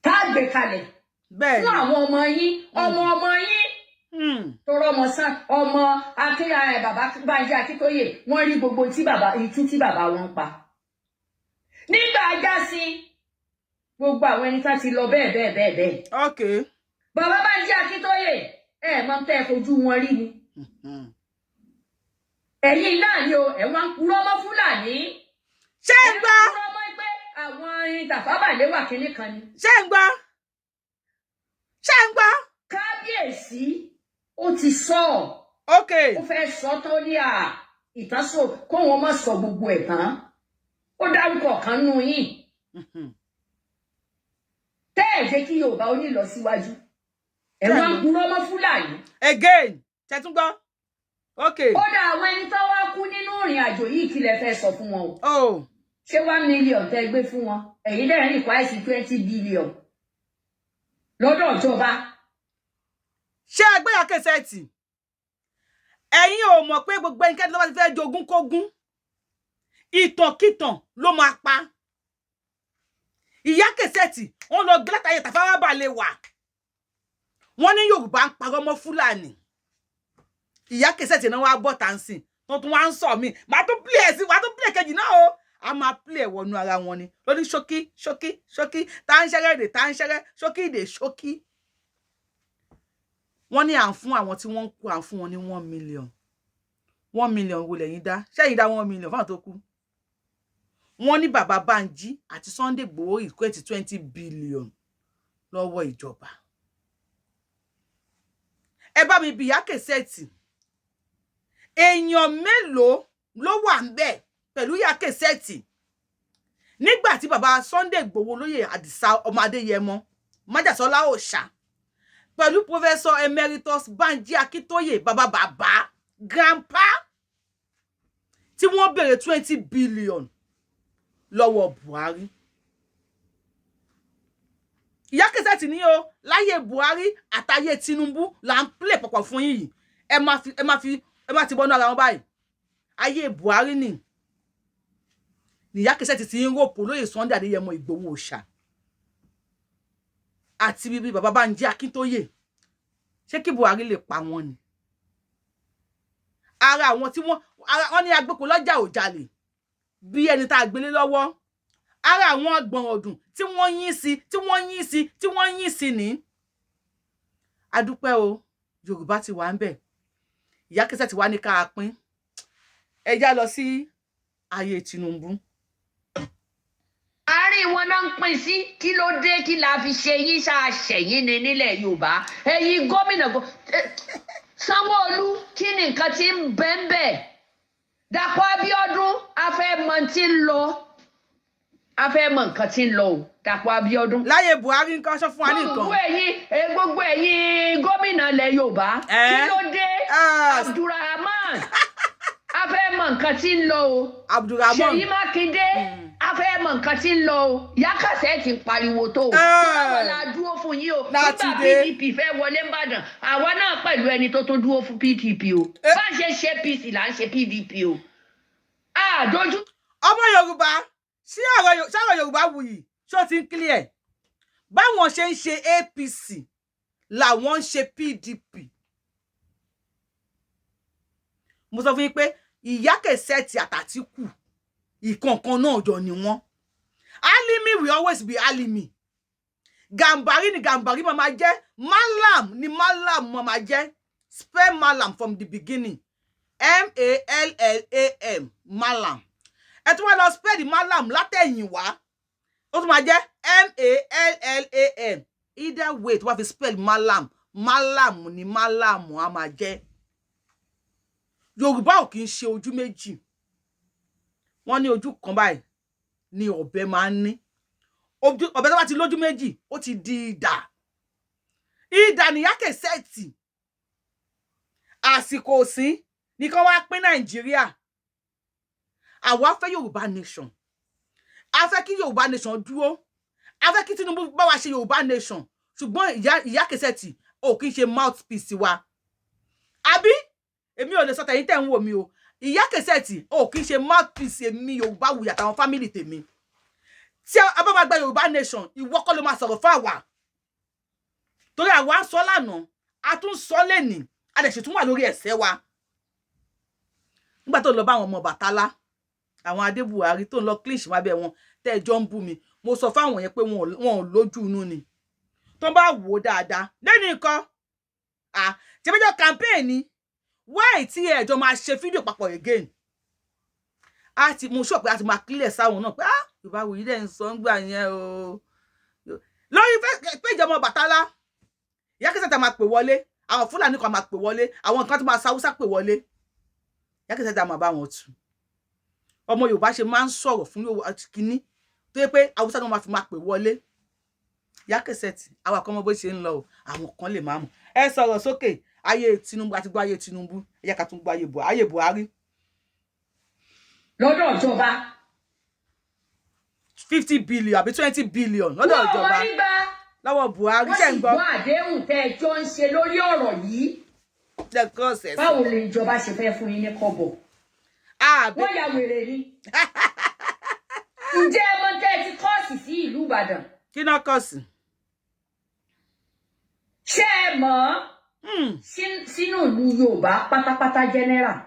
Tá a gbé kalẹ̀. Bẹ́ẹ̀ ni. Fún àwọn ọmọ yín, ọmọ yín. Tọrọ ọmọ akínyà bàbá Bánjí Akíntóyè, wọ́n rí gbogbo itú tí bàbá wọn pa. Nígbà ajá sí gbogbo àwọn ẹni tá ti lọ bẹ́ẹ̀. Okay. Bàbá Bánjí Akíntóyè, mọ̀ tẹ́ fojú wọn rí ni. Ẹ̀yin náà ni o, ẹ̀ wá ń purọ́ mọ́ Fúlàní. Ṣé ń gbọ́? Ẹ̀ ń purọ́ mọ́ pé àwọn Tàfábàléwà kìíní kan ni. Ṣé ń gbọ́? Ṣé ń gbọ́? Kábíyèsí, ó ti sọ. Okay. Ó fẹ́ sọ tó ní ìtànsó kó wọn má sọ gbogbo ẹ̀ tán. Ó dárúkọ kan nù yín. Tẹ́ ẹ̀ jẹ́ kí Yorùbá ó ní lọ síwájú. Ẹ̀ wá ń purọ́ mọ́ Fúlàní. Again, ṣé tún gbọ́? Okay. Ó dá àwọn ẹni tó wá kú nínú ìrìn àjò yìí kí lẹ fẹ́ sọ fún wọn o. Oh. Ṣé 1 million tẹ́ gbé fún wọn? Ẹ̀yin dẹ̀ rìn kwáìsì 20 billion. Lọ́dọ̀ ìjọba. Ṣé ẹgbẹ́ Ìyá Cassette? Ẹ̀yin ò mọ̀ pé gbogbo ẹnikẹ́ni ló bá ti fẹ́ jogún kógún. Ìtànkítàn ló máa pa. Ìyá Cassette, wọ́n lọ gbé látàyè Tafawa Balewa. Wọ́n ní Yorùbá ń parọ́ mọ́ Fúlàní. Ìyá Cassette náà wá bọ́ tàǹsìn. Wọ́n tún wá ń sọ mí. Màá tún play kejì náà o. A máa play wọnú ara wọn ni. Lórí ṣókí. Tá ń ṣẹ́rẹ́, ṣókí ìdè ṣókí. Wọ́n ní à ń fún àwọn tí wọ́n ń kú, à ń fún wọn ní 1 million. 1 million wo lẹ́yìn dá? Ṣẹ́yìn dá 1 million fáwọn tó kú. Wọ́n ní bàbá Bánjí àti Sunday Igboho equate 20 billion lọ́wọ́ ìjọba. Ẹ bá mi bi Ìyá Cassette. Èèyàn mélòó ló wà ńbẹ̀ pẹ̀lú Ìyá Cassette? Nígbà tí bàbá Sunday Igboho lóyè Àdìsá ọmọ Adéyẹmọ, Májàsọ́lá Òòṣà, pẹ̀lú Professor Emeritus Bánjí Akíntóyè, bàbá grandpa, tí wọ́n béèrè 20 billion lọ́wọ́ Buhari. Ìyá Cassette ní o, láyé Buhari àtayé Tinubu là ń play pọ̀pọ̀ fún yín yìí. Ẹ má ti bọ́nú ara wọn báyìí. Ayé Buhari ni Ìyá Cassette ti ń ròpò lóyè Sunday Adéyẹmọ Ìgbòho Òòṣà àti bíbí bàbá Bánjí Akíntóyè. Ṣé kí Buhari lè pa wọ́n ni? Ara àwọn tí wọ́n ní agbépo lọ́jà ò jalè bí ẹni tá a gbélé lọ́wọ́. Ara àwọn ọgbọ̀n ọdún tí wọ́n yín sí ní. Adúpẹ́ o, Yorùbá ti wà ń bẹ̀. Ìyá Cassette wá ní ká pín. Ẹ já lọ sí ayé Tinubu. Àárín wọn náà ń pín sí kí ló dé kí la fi ṣe yín ṣàṣẹyìn ní nílẹ̀ Yorùbá. Ẹ̀yin gómìnà Sanwó-Olú kí ni nǹkan tí ń bẹ́ńbẹ́? Dàpọ̀ Abíọ́dún a fẹ́ mọ̀ tí ń lọ. A fẹ́ mọ̀ nǹkan tí ń lọ o. Dàpọ̀ Abíọ́dún. Láyé Buhari nǹkan sọ fún wa ní nǹkan. Gbogbo ẹ̀yin gómìnà ilẹ̀ Yorùbá. Kí ló dé? Abdulrahman a fẹ́ mọ̀ nǹkan tí ń lọ o. Abdulrahman. Ṣèyí Mákindé a fẹ́ mọ̀ nǹkan tí ń lọ o. Ìyá Cassette ń pariwo tó o. Báwo la dúró fún yín o? Nígbà PDP fẹ́ wọlé Ìbàdàn, àwa náà pẹ̀lú ẹni tó tún dúró fún PDP o. Bá ń ṣe PC là ń ṣe PDP o. Àdójú. Ọmọ Yorùbá, sí ọ̀rọ̀ Yorùbáwùyí ṣó ti ń clear. Báwọn ṣe ń ṣe APC làwọn ń ṣe PDP. Mo sọ fún yín pé Ìyá Cassette àtàtìkù ìkọ̀ọ̀kan náà jọ ni wọ́n. Alimi will always be Alimi. Gàmbàrí ni Gàmbàrí máa jẹ́. Malam ni Malam máa jẹ́. Spell Malam from the beginning. M-A-L-L-A-M. Malam. Ẹ tún wá lọ spell the Malam látẹ̀yìn wá. Ó tún máa jẹ́ M-A-L-L-A-M. Either way tó wá fi spell Malam. Malam ni Malam á máa jẹ́. Yorùbá ò kì í ṣe ojú méjì. Wọ́n ní ojú kan báyìí ni ọ̀bẹ máa ń ní. Ọ̀bẹ tó bá ti lójú méjì ó ti di idà. Idà ni Ìyá Cassette. Àsìkò òsín nìkan wá pín Nàìjíríà. àwa fẹ́ Yorùbá nation. A fẹ́ kí Yorùbá nation dúró. A fẹ́ kí Tinubu bá wa ṣe Yorùbá nation. Ṣùgbọ́n ìyá Cassette ò kí ń ṣe mouthpiece wa. Àbí èmi ò lè sọ tẹ̀yin tẹ́ ń wò mí o. Ìyá Cassette ò kí ń ṣe mouthpiece èmi Yorùbáwùyí àtàwọn family tèmi. Tí a bá máa gba Yorùbá nation, ìwọ kọ́ ló máa sọ̀rọ̀ fún àwa. Torí àwa ń sọ lánàá, a tún sọ lẹ́nìí, a dẹ̀ sì tún wà lórí ẹsẹ̀ wa. Nígbà tó lọ bá àwọn ọmọ Bàtálá, àwọn Adé Buhari tó ń lọ clinch má bẹ̀ wọn, tẹ́ ẹ jọ ń bú mi. Mo sọ fáwọn yẹn pé wọn ò lójú inú ni. Tó bá wò dáadáa, lẹ́ni nǹkan. Tí bẹ́jọ́ campaign ni, why tí ẹ jọ máa ṣe fídíò papọ̀ again? Mo sọ pé a ti máa clear sáwọn náà pé Yorùbáwùyí dẹ̀ ń sọ ń gbà yẹn o. Lórí page ọmọ Bàtálá, Ìyá Cassette máa pè wọlé, àwọn Fúlàní kan máa pè wọlé, àwọn nǹkan tó máa Haúsá pè wọlé. Ìyá Cassette máa bá wọn tú. Ọmọ Yorùbá ṣe máa ń sọ̀rọ̀ fún Yorùbá kìíní tó yẹ pé Haúsá náà máa fi máa pè wọlé. Ìyá Cassette, àwa kan mọ̀ bó ṣe ń lọ o, àwọn kan lè máa mọ̀. Ẹ sọ̀rọ̀ sókè, ayé Tinubu àti gbọ́ ayé Tinubu, ẹ jẹ́ ká tún gbọ́ ayé Buhari. Lọ́dọ̀ ìjọba 50 billion àbí 20 billion lọ́dọ̀ ìjọba. Lọ́wọ́ Buhari ṣe ń gbọ́. Wọ́n sì gbọ́ àdéhùn tẹ́ ẹ jọ ń ṣe lórí ọ̀rọ̀ yìí. Báwo lè ìjọba ṣe fẹ́ fún yín ní kọ́bọ̀? Wọ́n ya wèrè ni. Ǹjẹ́ ẹ mọ̀ tẹ́ ẹ ti kọ́ọ̀sì sí ìlú Ìbàdàn? Kí náà kọ́ọ̀sì? Ṣé ẹ mọ̀ sínú ìlú Yorùbá pátápátá general?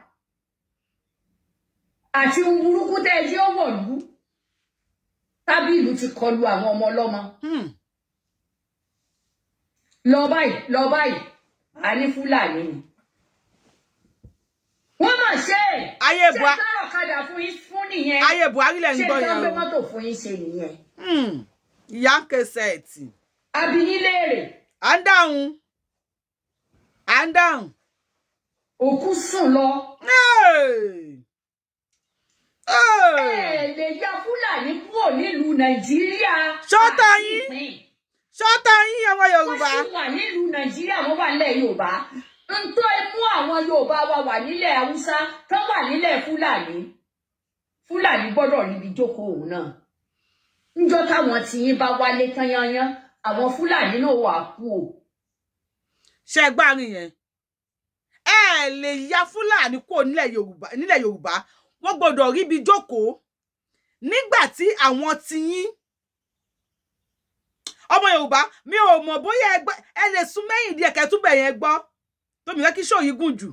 Àti ohun burúkú tẹ́ ẹ jẹ́ ó wọ̀lú. Tábìlù ti kọlu àwọn ọmọ ọlọ́mọ. Lọ báyìí, a ní Fúlàní ni. Wọ́n mà ṣe ayé Buhari. Ṣé tọ́rọ̀ kadà fún yín fún nìyẹn? Ayé Buhari lẹ́ ń gbọ́ yẹn o. Ṣé tọ́ gbé mọ́tò fún yín ṣe nìyẹn? Ìyá Cassette. Àbí ní léèrè. À ń dáhùn. Òkú sùn lọ. Lè ya Fúlàní kúrò nílùú Nàìjíríà. Ṣọ́tà yín ọmọ Yorùbá. Wọ́n sì wà nílùú Nàìjíríà, wọ́n wà nílẹ̀ Yorùbá. Ń tó mú àwọn Yorùbá wa wà nílẹ̀ Haúsá tó wà nílẹ̀ Fúlàní. Fúlàní gbọ́dọ̀ ríbi jókòó òun náà. Ńjọ́ táwọn tí yín bá wálé tán yányán, àwọn Fúlàní náà wà kú o. Ṣé ẹ gbárin yẹn? Ẹ lè ya Fúlàní kúrò nílẹ̀ Yorùbá. Wọ́n gbọ́dọ̀ ríbi jókòó. Nígbà tí àwọn tí yín ọmọ Yorùbá, mi ò mọ̀ bóyá ẹ lè sún mẹ́yìn díẹ̀ kẹ́ tún bẹ̀ yẹn gbọ́. Tó mi fẹ́ kí ṣó yìí gùn jù.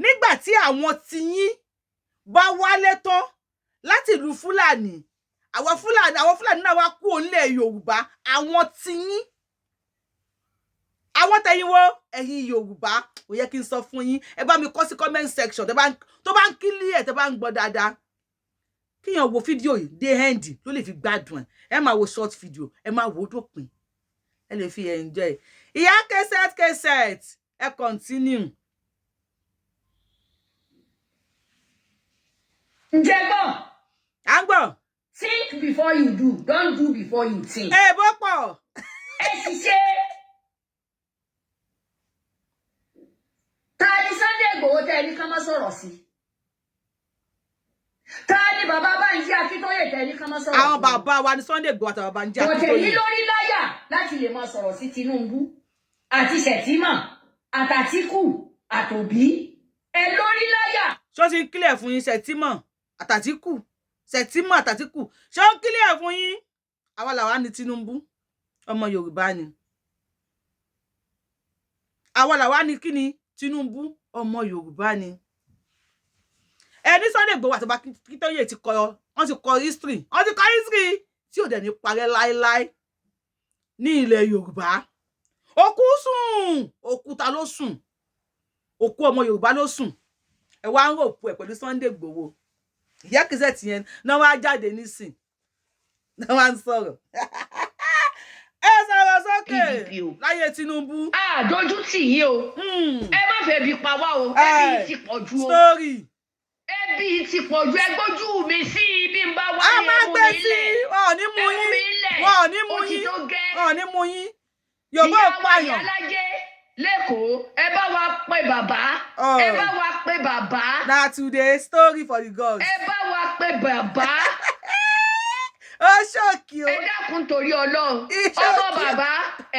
Nígbà tí àwọn tí yín bá wálé tán láti ìlú Fúlàní, àwọn Fúlàní náà wá kúrò nílẹ̀ Yorùbá, àwọn tí yín, àwọn tẹ̀yin wo ẹ̀yin Yorùbá, ó yẹ kí n sọ fún yín, ẹ bá mi kọ sí comment section tó bá ń kílí ẹ̀ tó bá ń gbọ́ dáadáa. Kíyàn wo fídíò yìí dé end ló lè fi gbádùn ẹ máa wo short video, ẹ máa wo dópin, ẹ lè fi enjoy. Ìyá Cassette, ẹ continue. Ǹjẹ́ gbọ́? À ń gbọ́. Think before you do, don't do before you think. Ẹ bọ́ pọ̀. Ẹ sì ṣe. Ta ni Sunday Igboho tẹ́ ẹni ká má sọ̀rọ̀ sí? Ta ni bàbá Bánjí Akíntóyè tẹ́ ẹni ká má sọ̀rọ̀ sí? Àwọn bàbá wa ni Sunday Igboho àti bàbá Bánjí Akíntóyè. Ọ̀tẹ̀ yìí lórí láyà láti lè máa sọ̀rọ̀ sí Tinubu àti Sẹ̀tìmà àtàtíkù àtòbí. Ẹ lórí láyà. Ṣó ti ń clear fún yín Sẹ̀tìmà àtàtíkù? Ṣó ń clear fún yín? Àwa làwa ni Tinubu, ọmọ Yorùbá ni. Àwa làwa ni kíni? Tinubu, ọmọ Yorùbá ni. Ẹni Sunday Igboho àti bàbá Akíntóyè wọ́n ti kọ history. Tí ò dẹ̀ ní parẹ́ láéláé ní ilẹ̀ Yorùbá. Òkú sùn, òkúta ló sùn. Òkú ọmọ Yorùbá ló sùn. Ẹ wá ń ròpò ẹ̀ pẹ̀lú Sunday Igboho. Ìyá Cassette yẹn náà wá jáde nísìn. Náà wá ń sọ̀rọ̀. Ẹ sọ̀rọ̀ sókè láyé Tinubu. Dojú tì yín o. Ẹ má fẹ́ bí pa wá o. Ẹbí ti pọ̀ jù o. Story. Ẹbí ti pọ̀ jù. Ẹ gbójú mi sí ibi ń bá wá A ní máa ẹmú gbé mi sí. lẹ̀. Wọ́n ò ní mú Ẹmú mi yín. lẹ̀. Wọ́n ò ní mú Ó ti yín. tó gẹ́. Wọ́n ò ní mú yín. Yorùbá ò Ìyá wa pààyàn. Ìyálájé lẹ́kọ̀ọ́. Ẹ bá wa pe bàbá. Ẹ bá wa pe bàbá. Na today story for the gods. Ẹ bá wa wá pé bàbá ó ṣọ́ọ̀kì o. ẹ dákun torí Ọlọ́run Ìṣọ́ọ̀kì. ọmọ bàbá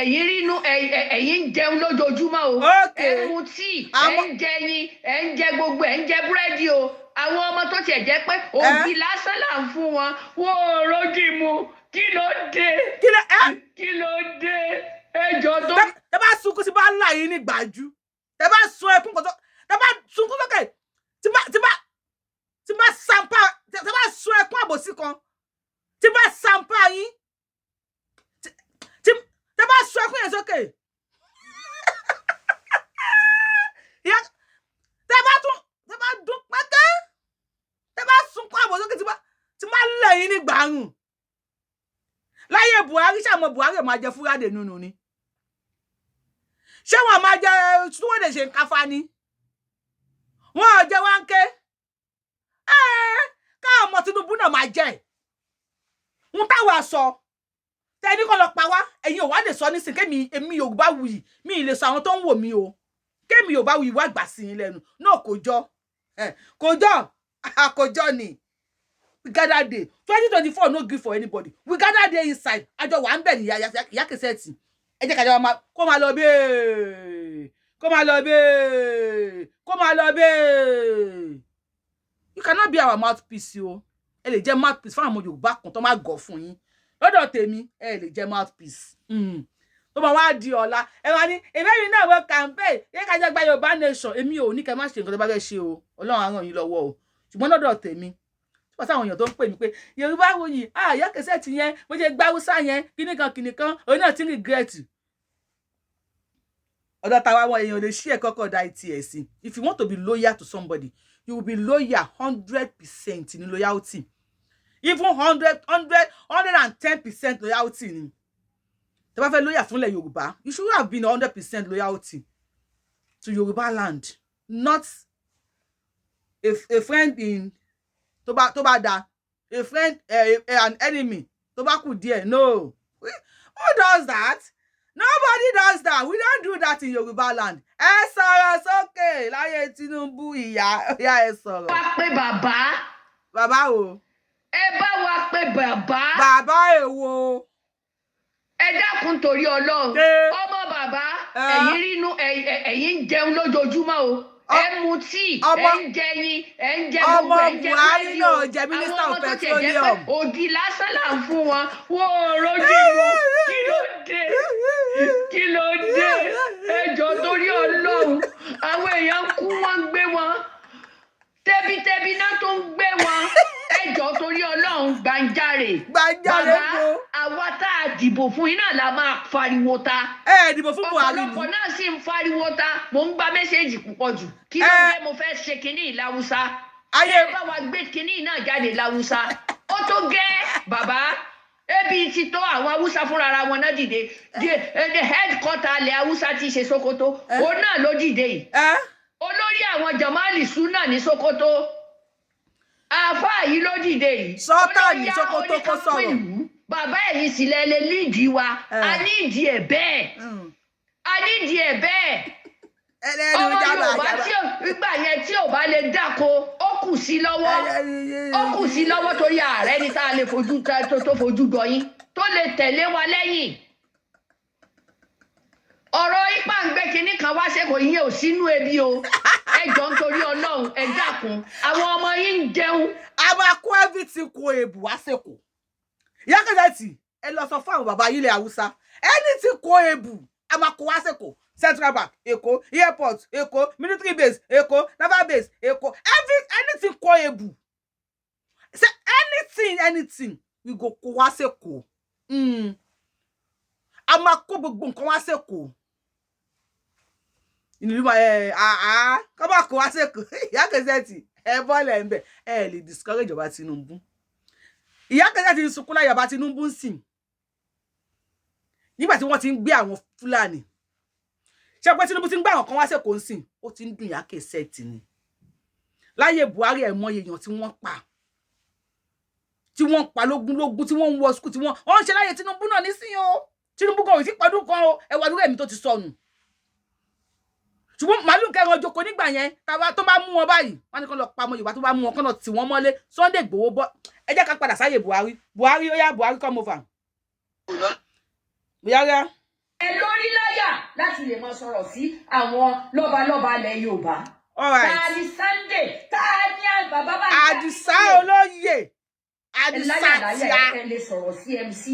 ẹ̀yin rínú ẹ̀yin ń jẹun lójoojúmọ́ o Okay. ẹ mu tíì ẹ ń jẹ ẹyin ẹ ń jẹ gbogbo ẹ ń jẹ búrẹ́dì o àwọn ọmọ tó tiẹ̀ jẹ́ pé ògì lásán là ń fún wọn wọn ò rógì mu kí ló dé kí ló dé ẹjọ́ tó. tẹ bá sunkún tí bá ń là yín ní gbàjú tẹ bá sun ẹkún kan tó tẹ bá sunkún sókè tí bá sampa tẹ bá sun ẹkún àbòsí kan tí bá sampa yín tẹ bá sun ẹkún yẹn sókè tẹ bá dún pẹ́kẹ́ tẹ bá sunkún àbòsí sókè tí bá lẹ̀ yín ní gbàrún láyé Buhari ṣàmọ Buhari máa jẹ fúrádé nínú ni ṣé wọn máa jẹ túwọ́dé ṣe ń káfá ni wọn ò jẹ wá ń ké káwọn ọmọ Tinubu náà máa jẹ ń táwa sọ tẹni kọ́ lọ pa wá ẹ̀yin ò wá lè sọ nísìn kémi èmi Yorùbáwùyí mi ì lè sọ àwọn tó ń wò mí o kémi Yorùbáwùyí wá gbà sí yín lẹ́nu náà kò jọ ni we gather there 2024 no gree for anybody we gather there inside àjọ wà ń bẹ̀ ní ìyá kẹsẹ̀tì ẹ jẹ́ kájọ kó máa lọ bẹ́ẹ̀ you cannot be our mouthpiece o ẹ lè jẹ́ mouthpiece fún àwọn Yorùbá kan tó máa gọ̀ fún yín lọ́dọ̀ tèmi ẹ lè jẹ́ mouthpiece tó máa wá di ọ̀la ẹ máa ní ìbẹ́yìn náà wọ campaign yẹ ká jẹ́ gba Yorùbá nation èmi ò ní kẹ́ má ṣe nǹkan tó bá fẹ́ ṣe o Ọlọ́run á ràn yín lọ́wọ́ o ṣùgbọ́n lọ́dọ̀ tèmi wọ́n sáwọn èèyàn tó ń pè mí pé Yorùbáwùyí ìyá kẹsẹ̀tì yẹn mo ṣe gbá Haúsá yẹn kíníkan òun náà ti regret ọ̀dọ̀ tàwa àwọn èèyàn lè ṣí ẹ̀ kọ́kọ́ da ITS if you want to be loyal to somebody you will be loyal 100% ní loyalty even 110% loyalty ni tẹ́ bá fẹ́ loyal fúnlẹ̀ Yorùbá you should have been 100% loyalty to Yorùbá land not a friend in tó bá da a friend an enemy tó bá kù díẹ̀ no who does that? Nobody does that. We don't do that in Yoruba land. Ẹ sọ̀rọ̀ sókè láyé Tinubu ìyá ẹ sọ̀rọ̀. wá pé bàbá. Bàbá o. ẹ bá wa pé bàbá. Bàbá èwo. ẹ dákun torí Ọlọ́run. ọmọ bàbá ẹ̀yin rínú ẹ̀yin ń jẹun lójoojúmọ́ o. ẹ mu tíì ẹ ń jẹ ẹyin ẹ ń jẹ gbogbo ẹ ń jẹ Buhari náà jẹ Minister of Petroleum. ògì lásán là ń fún wọn wọn ò rójú wọn kí ló dé ẹjọ́ torí Ọlọ́run àwọn èèyàn kú wọn gbé wọn tẹbitẹbi náà tó ń gbé wọn ẹjọ́ torí Ọlọ́run Gbàǹjarè bàbá àwa tá a dìbò fún yín náà la máa fariwo ta dìbò fún Buhari ni ọ̀pọ̀lọpọ̀ náà sì ń fariwo ta mò ń gba mẹ́sẹ̀gì púpọ̀ jù kí ló dé mo fẹ́ ṣe kinní ìlàwùsá ayé bá wa gbé kinní náà jáde láwùsá ó tó gẹ́ bàbá ebi ti tó àwọn Haúsá fúnra ara wọn náà dìde the headquarter alẹ́ Haúsá ti ṣe Sokoto òun náà ló dìde yìí olórí àwọn Jamali Suna ní Sokoto àáfàá yìí ló dìde yìí sọ́tà ní Sokoto kó sọ̀rọ̀ bàbá ẹ̀yìn sílẹ̀ lè lídìí wa a nídìí ẹ̀ bẹ́ẹ̀ ọmọ Yorùbá tí ìgbà yẹn tí ò bá lè dáko ó kù sí lọ́wọ́ torí ààrẹ ni tá a lè fojú tó fojú dọyín tó lè tẹ̀lé wa lẹ́yìn ọ̀rọ̀ ipa ń gbé kinní kan wá ṣe kò yín ò sínú ebi o ẹjọ́ nítorí Ọlọ́run ẹ dákun àwọn ọmọ yín ń jẹun. a máa kó everything kó ebù wá sẹ́kù ìyá kẹsẹ̀tì ẹ lọ sọ fún àwọn bàbá yìí ilẹ̀ Haúsá anything kó ebù a máa kó wá sẹ́kù Central Bank Èkó airport Èkó military base Èkó naval base Èkó anything kó ebù say anything we go kó wá sẹ́kù a máa kó gbogbo nǹkan wá sẹ́kù ìnílùú kọ́ bá kó wá sẹ́kù ìyá kẹsẹ̀tì ẹ bọ́ọ̀lù ẹ̀ ń bẹ̀ ẹ lè discourage ìjọba Tinubu ìyá kẹsẹ̀tì ń sunkún láyé ìjọba Tinubu ń sìn nígbà tí wọ́n ti ń gbé àwọn Fúlàní ṣé pé Tinubu ti ń gbé àwọn kan wá sẹ́kọ̀ọ́ ń sìn ó ti ń dùn ìyá kẹsẹ̀tì ni láyé Buhari ẹ̀ mọ èèyàn tí wọ́n pa lógún tí wọ́n ń wọ skul tí wọ́n ń ṣe láyé Tinubu náà nísìnyí o Tinubu kan ò sí pọdún kan o ẹwà dúró ẹ̀mí tó ti sọnù ṣùgbọ́n màálù kẹrin ojoko nígbà yẹn tó bá mú wọn báyìí wọ́n ní kán lọ pa ọmọ Yorùbá tó bá mú wọn kán lọ tì wọ́n mọ́lé Sunday Igboho bọ́ ẹ jẹ́ ká padà sáyè Buhari ó yá Buhari come over. Buhari. ẹ lórí láyà láti lè máa sọ̀rọ̀ sí àwọn lọ́balọ́ba ilẹ̀ Yorùbá. ta ni Sunday ta ni bàbá bá Àdìsá olóyè Àdìsá tí a ẹ lè sọ̀rọ̀ sí MC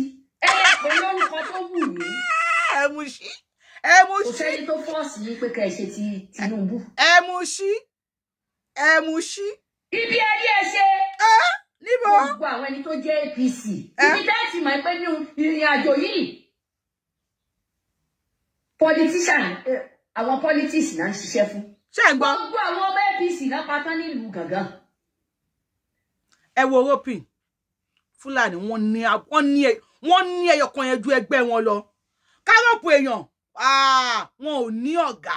ẹ lè pè lórúkọ tó wù yín. Ẹ̀mùṣí kò sẹ́ni tó fọ́ọ̀sì yín pé ká ẹ ṣe ti Tinubu. Ẹ̀mùṣí. Ibi ẹni ẹ ṣe. Níbo? Gbogbo àwọn ẹni tó jẹ́ APC. Ibi tẹ́ ti mọ̀ pé ní ìrìn àjò yìí. Politician àwọn politics náà ń ṣiṣẹ́ fún. Ṣé ẹ gbọ́? Gbogbo àwọn ọmọ APC náà patán nílùú gangan. Ẹ wo Europe Fúlàní wọ́n ní ẹyọkan yẹn ju ẹgbẹ́ wọn lọ. Kárọ̀pù èèyàn wọn ò ní ọ̀gá.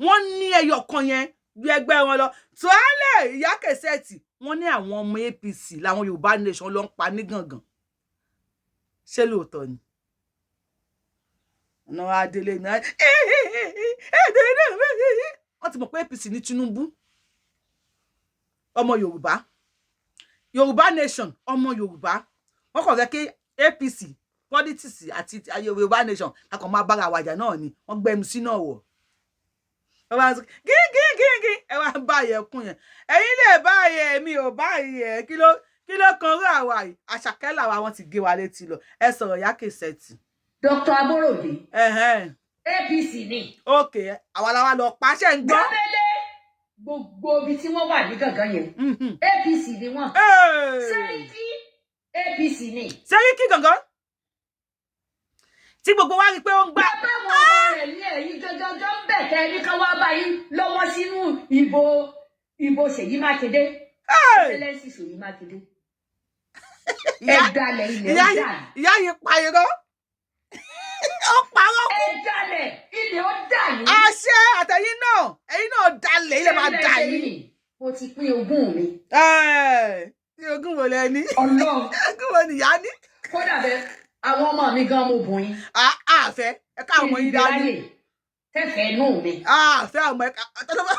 Wọ́n ní ẹyọkan yẹn ju ẹgbẹ́ wọn lọ. Tọ́lẹ̀ Ìyá Cassette wọ́n ní àwọn ọmọ APC làwọn Yorùbá nation ló ń pa ní gangan. Ṣé lóòótọ́ ni? Ọ̀nà Adélé náà wọ́n ti mọ̀ pé APC ní Tinubu ọmọ Yorùbá nation ọmọ Yorùbá wọ́n kàn fẹ́ kí APC politics àti Yorùbá nation akọ̀ máa bára wàjà náà ni wọ́n gbé MC náà wọ̀ ẹ wá sọ gígígígí ẹ wá bá yẹ kún yẹn ẹ̀yin lè bá yẹ mi ò bá yẹ kí ló kan rú àwa yìí Àṣàkẹ́ làwa wọn ti gé wa létí lọ ẹ sọ̀rọ̀ Ìyá Cassette. Dr. Aborode APC ni. Ok àwa làwa lọ pàṣẹ ń gbọ́. Gbọ́mẹ́lẹ́ gbogbo ibi tí wọ́n wà ní gangan yẹn APC ni wọ́n. Sẹ́ríkì APC ni. Sẹ́ríkì gangan tí gbogbo wa rí pé ó ń gbà. Bàbá wọn bá rẹ̀ ní ẹ̀yìn jọjọjọ ń bẹ̀ tẹ́ ní ká wá báyìí lọ́wọ́ sínú ìbò Ṣèyí Mákindé. Ẹlẹ́sì Ṣèyí Mákindé. Ẹ̀dálẹ̀ ilẹ̀ ọjà. Ìyá yìí pa irọ́. Ó parọ́ kú. Ẹ̀dálẹ̀ ilẹ̀ ọjà yìí. Àṣẹ àtẹ̀yìn náà ẹ̀yin náà dalẹ̀ ilẹ̀ máa dà yìí. Mo ti pín ogún mi. Tí ogún wo lẹ ní? Ọlọ́run. Ogún wo nìyá ní? Kódà bẹ́ẹ̀ àwọn ọmọ mi gan mo bùn yín. Àfẹ́ ẹ ká ọmọ yín dání. Tẹ́fẹ̀ẹ́ nù mi. Àfẹ́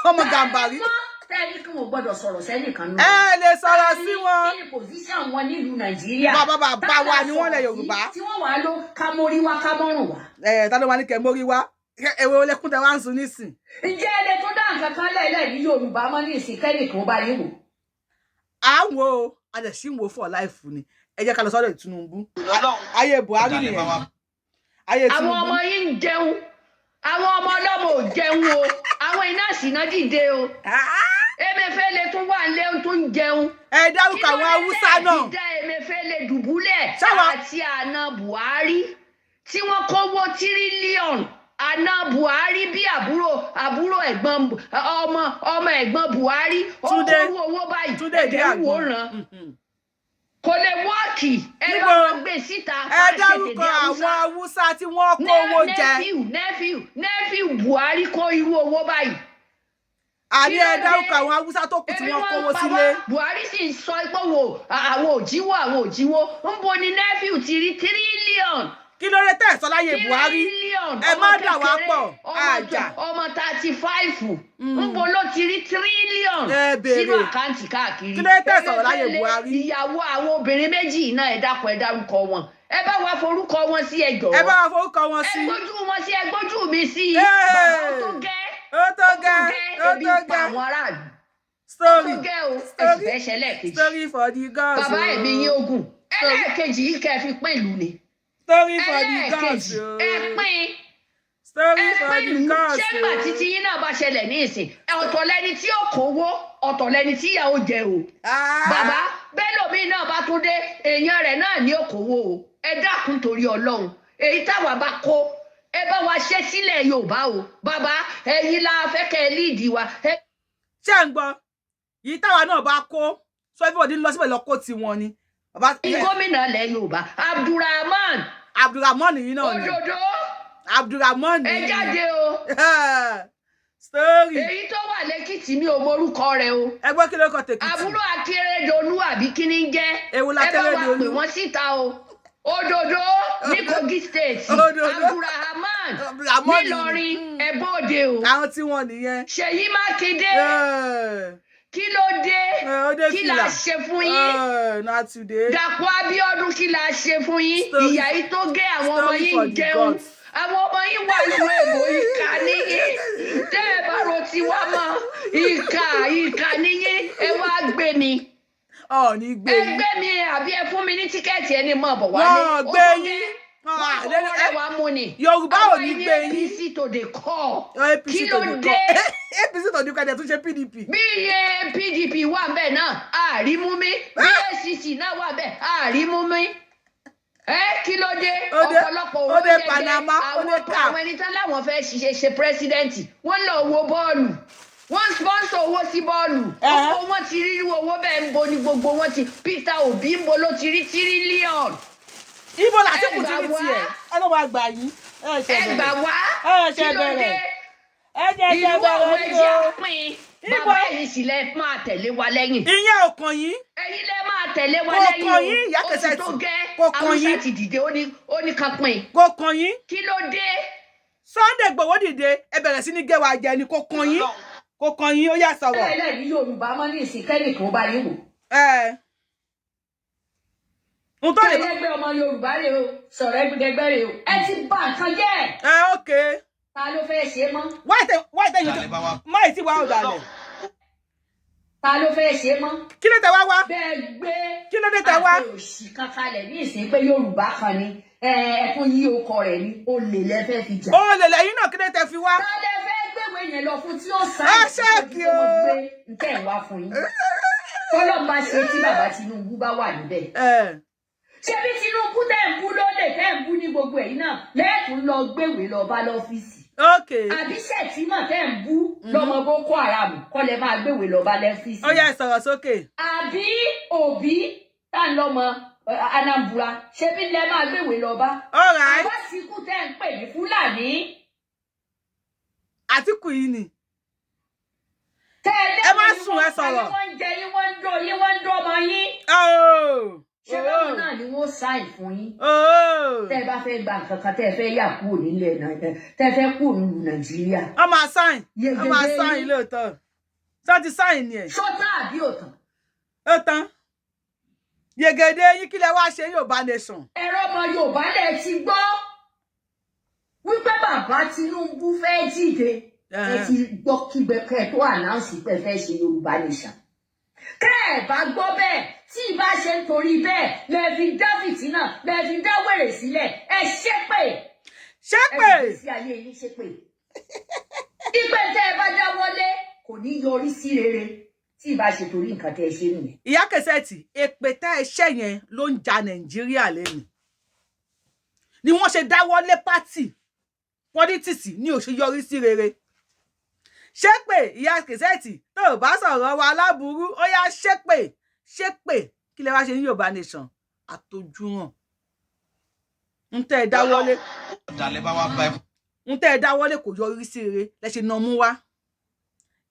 ọmọ Gàmbàrí. Tẹ́lí kí wọ́n gbọ́dọ̀ sọ̀rọ̀ sẹ́nìkan nù. Ẹ lè sọ̀rọ̀ sí wọn. Kí ni pòsíṣàn wọn nílùú Nàìjíríà? Bàbá wa ni wọ́n lẹ̀ Yorùbá. Tí wọ́n wà ló ká mórí wá ká mọ́rùn wá. Ta ló wá ní kẹ́ mórí wá? Èwo lẹkún tẹ wá ń sun nísìn. Ǹjẹ́ ẹni tó dá nǹkan kan lẹ́lẹ̀ ní Yorùbá mọ́ ní ìsìn kẹ́nìkan bá yín wò? Àwọn adẹ̀sí ń wo for life ni. Ẹ jẹ́ ká lọ sọ́dọ̀ Tinubu. Ayé Buhari nìyẹn. Ayé Tinubu. Àwọn ọmọ yín ń jẹun. Àwọn ọmọ ọlọ́mọ ò jẹun o. Àwọn iná ìsìná dìde o. Emefiele tún wà lé tó ń jẹun. Ẹ dárúkọ àwọn Haúsá náà. Dídá Emefiele dùbúlẹ̀ àti àna Buhari tí wọ́n kówó tírílíọ̀nù. Àna Buhari bí àbúrò ẹ̀gbọ́n ọmọ ẹ̀gbọ́n Buhari. Túndé owó báyìí. Túndé dé àgbọn. Kò lè wọ́ọ̀kì ẹ lọ gbé síta. Ẹ dárúkọ àwọn Haúsá tí wọ́n kó owó jẹ. Nephew Buhari kó irú owó báyìí. Àní ẹ dárúkọ àwọn Haúsá tó kù tí wọ́n kó owó sílé. Buhari sì ń sọ pé àwọn òjíwó ń bo ni nephew ti rí tírílíọ̀nù. Kí ló dé tẹ̀ sọ láyé Buhari? Ẹ má dà wá pọ̀ àjà. Ọmọ 35 ń bo ló ti rí tírílíọ̀nù sínú àkáǹtì káàkiri. Kí ló dé tẹ̀ sọ̀rọ̀ láyé Buhari? Ìyàwó àwọn obìnrin méjì náà ẹ dákun ẹ dárúkọ wọn. Ẹ bá wa forúkọ wọn sí ẹjọ́. Ẹ bá wa forúkọ wọn sí. Ẹ gbójú wọn sí ẹ gbójú mi sí. Bàbá ó tó gẹ́. Ó tó gẹ́. Ebi ń pa àwọn aráàlú. Story. Ó tó gẹ́ o. Ẹ sì fẹ́ ṣẹlẹ̀ kejì. Story for the gods. Bàbá ẹ̀mí yín ogun. Ẹlẹ́ẹ̀kejì yìí kẹ́ fi pín ìlú ni. Story for the gods. Ẹ pín. Story for the gods. Ṣé gbà títí yín náà bá ṣẹlẹ̀ ní ìsìn? Ọ̀tọ̀ lẹni tí ó kówó, ọ̀tọ̀ lẹni tí ìyàwó jẹ o. Bàbá bẹ́ẹ̀ lómi náà bá tún dé, èèyàn rẹ̀ náà ní òkòwò o. Ẹ dákun torí Ọlọ́run. Èyí táwa bá kó, ẹ bá wa ṣe sílẹ̀ Yorùbá o. Bàbá ẹ̀yin la fẹ́ kẹ́ líìdì wa. Ṣé ń gbọ́? Yìí táwa náà bá kó, sọ everybody lọ síbẹ̀ lọ kó tiwọn ni. Gómìnà ilẹ̀ Yorùbá, Abdulrahman yìí náà ni. Òdòdó. Abdulrahman Ẹ yìí. jáde o. Story. Èyí tó wà lẹ́kìtì mi ò morúkọ rẹ̀ o. Ẹ gbọ́ kí ló kọ tèkìtì. Àbúrò Akérédolú àbí kí ni ń jẹ́. Èwo la Ẹ bá wa Akérédolú? pè wọ́n síta o. Òdòdó. ní Kogi State Abdulrahman nílọrin ẹ̀bọ́dé o. àwọn tí wọ́n nìyẹn. Ṣèyí Mákindé kí ló dé kí la ṣe fún yín. Dàpọ̀ Abíọ́dún kí la ṣe fún yín. Ìyà yìí tó gé àwọn ọmọ yín jẹun. Àwọn ọmọ yín wà nínú èbò ìkà níyìn. Tẹ́ ẹ bá ro tiwa mọ́ ìkà níyìn ẹ wá gbé ni. Ní gbé yín. Ẹ gbé mi àbí ẹ fún mi ní tíkẹ́ẹ̀tì ẹni mọ̀ bọ̀ wá ní. Wọ́n gbé yín. Yorùbá ò ní gbé yín. APC to the core. APC Kí to ló the dé? core. APC to the core dẹ̀ tún ṣe PDP. Bí iye PDP wà ń bẹ̀ náà àrímú mi. Bí ACC náà wà bẹ̀ àrímú mi. Kí ló dé? Ọ̀pọ̀lọpọ̀ owó jẹjẹ àwọn ẹni tán láwọn fẹ́ ṣe pírẹsidẹ́ǹtì. Wọ́n lọ wo bọ́ọ̀lù. Wọ́n sponsor owó sí bọ́ọ̀lù. Ọkọ̀ wọn ti rí owó bẹ́ẹ̀ ń bo ni gbogbo wọn ti. Peter Obi ń bo ló ti rí tírílíọ̀nù. Ibo làtí kù ti rí tiẹ̀. Ọlọ́wọ́ àgbà yìí. Ẹ gbà wá. Kí ló dé? Ìlú àwọn ẹ̀jẹ̀ pín. Bàbá ẹ̀yin sì lẹ máa tẹ̀lé wa lẹ́yìn. Ìyẹn ò kàn yín. Ẹ̀yin lẹ máa tẹ̀lé wa lẹ́yìn. Kò kàn yín, Ìyá Cassette. Ó ti tó gẹ́. Kò kàn yín. Haúsá ti dìde ó ní kan pín. Kò kàn yín. Kí ló dé? Sunday Igboho dìde ẹ bẹ̀rẹ̀ sí ní gé wa jẹ ni kò kàn yín. Kò kàn yín ó yá sọ̀rọ̀. Ẹlẹ́ni Yorùbá mọ́ ní ìsìnkẹ́nì tó bá yín wò. N tó lè bá. Ẹgbẹ́ ọmọ Yorùbá rè o, sọ̀rọ̀ ẹgbẹ́gbẹ́ rè o. Ẹ ti bà nǹkan jẹ́. Okay. Ta ló fẹ́ ṣe mọ́? Why you máì tí wàá ọ̀dàlẹ̀? Ta ló fẹ́ ṣe mọ́? Kí ló tẹ wá wá? Bẹ́ẹ̀ gbé. Kí ló dé tẹ wá? Àti òṣì kankanlẹ̀ ní ìsìn pé Yorùbá kan ni. Ẹ̀fún yí ọkọ rẹ̀ ni olè lẹ́fẹ́ fi jà. Olè lẹ́yìn náà kí ló tẹ fi wá? Ta lẹ fẹ́ gbéwèé yẹn lọ fún tí ó sá ṣáàkì o. Ntẹ̀ ń wá fún yín. Kọ́lọ́ bá ṣe tí bàbá Tinubu bá wà níbẹ̀. Ṣé bí Tinubu tẹ̀ ń bú lóde tẹ̀ ń bú ní gbogbo ẹ̀yìn náà lẹ́ẹ̀tún lọ gbéwèé lọ bá lọ́fíìsì. Àbí Ṣètìmọ̀ tẹ̀ ń bú lọ́mọ Boko Haram kọ́ lẹ máa gbéwèé lọ bá lọ́fíìsì. Ó yá sọ̀rọ̀ sókè. Àbí Òbí tá ń lọ́mọ Anambra ṣé bí lẹ máa gbéwèé lọ bá. Àbá síkú tẹ̀ ń pè ní Fúlàní. Àtìkù yìí ni. Ẹ má sùn ẹ sọ̀rọ̀. Wọ́n ń jẹ yín wọ́n ń dó yín wọ́n ń dó ọmọ yín. Ṣé báwọn náà ni wọ́n sáìn fún yín? Tẹ́ ẹ bá fẹ́ gba nǹkan kan tẹ́ ẹ fẹ́ yà kúrò nílẹ̀ Nàìjíríà tẹ́ ẹ fẹ́ kúrò nílùú Nàìjíríà. Wọ́n máa sáìn lóòótọ́. Sọ ti sáìn ni ẹ̀. Ṣọ́tà àbí òtàn? Ó tán. Yegede yín kí lẹ wá ṣe Yorùbá nation. Ẹ̀rọ ọmọ Yorùbá lẹ ti gbọ́ wípé bàbá Tinubu fẹ́ dìde. Ẹ ti gbọ́ kígbẹ́kẹ́ tó ànáùsì pé fẹ́ ṣe Yorùbá nation. Kẹ́ ẹ̀ bá gbọ́ bẹ́ẹ̀ tí ìbá ṣe ń torí bẹ́ẹ̀ lẹ fi dá fìtínà lẹ fi dá wèrè sílẹ̀ ẹ ṣépè. Ṣépè. Ẹ fi sí ayé yín ṣépè. Ìpè tẹ́ ẹ bá dá wọlé kò ní yọrí sí rere tí ìbá ṣe torí nǹkan tẹ́ ẹ ṣe nìyẹn. Ìyá Cassette èpè tẹ́ ẹ ṣẹ́ yẹn ló ń ja Nàìjíríà lẹ́nu. Ni wọ́n ṣe dáwọ́lé pátì pọ́lítíìsì ní ó ṣe yọrí sí rere. Ṣépè Ìyá Cassette tó bá sọ̀rọ̀ wa láburú ó yá ṣépè kí lẹ wá ṣe ní Yorùbá nation àtojúràn. Ń tẹ́ ẹ dáwọ́lé. Ń tẹ́ ẹ dáwọ́lé kò yọrí sí rere lẹ ṣe nà mú wá.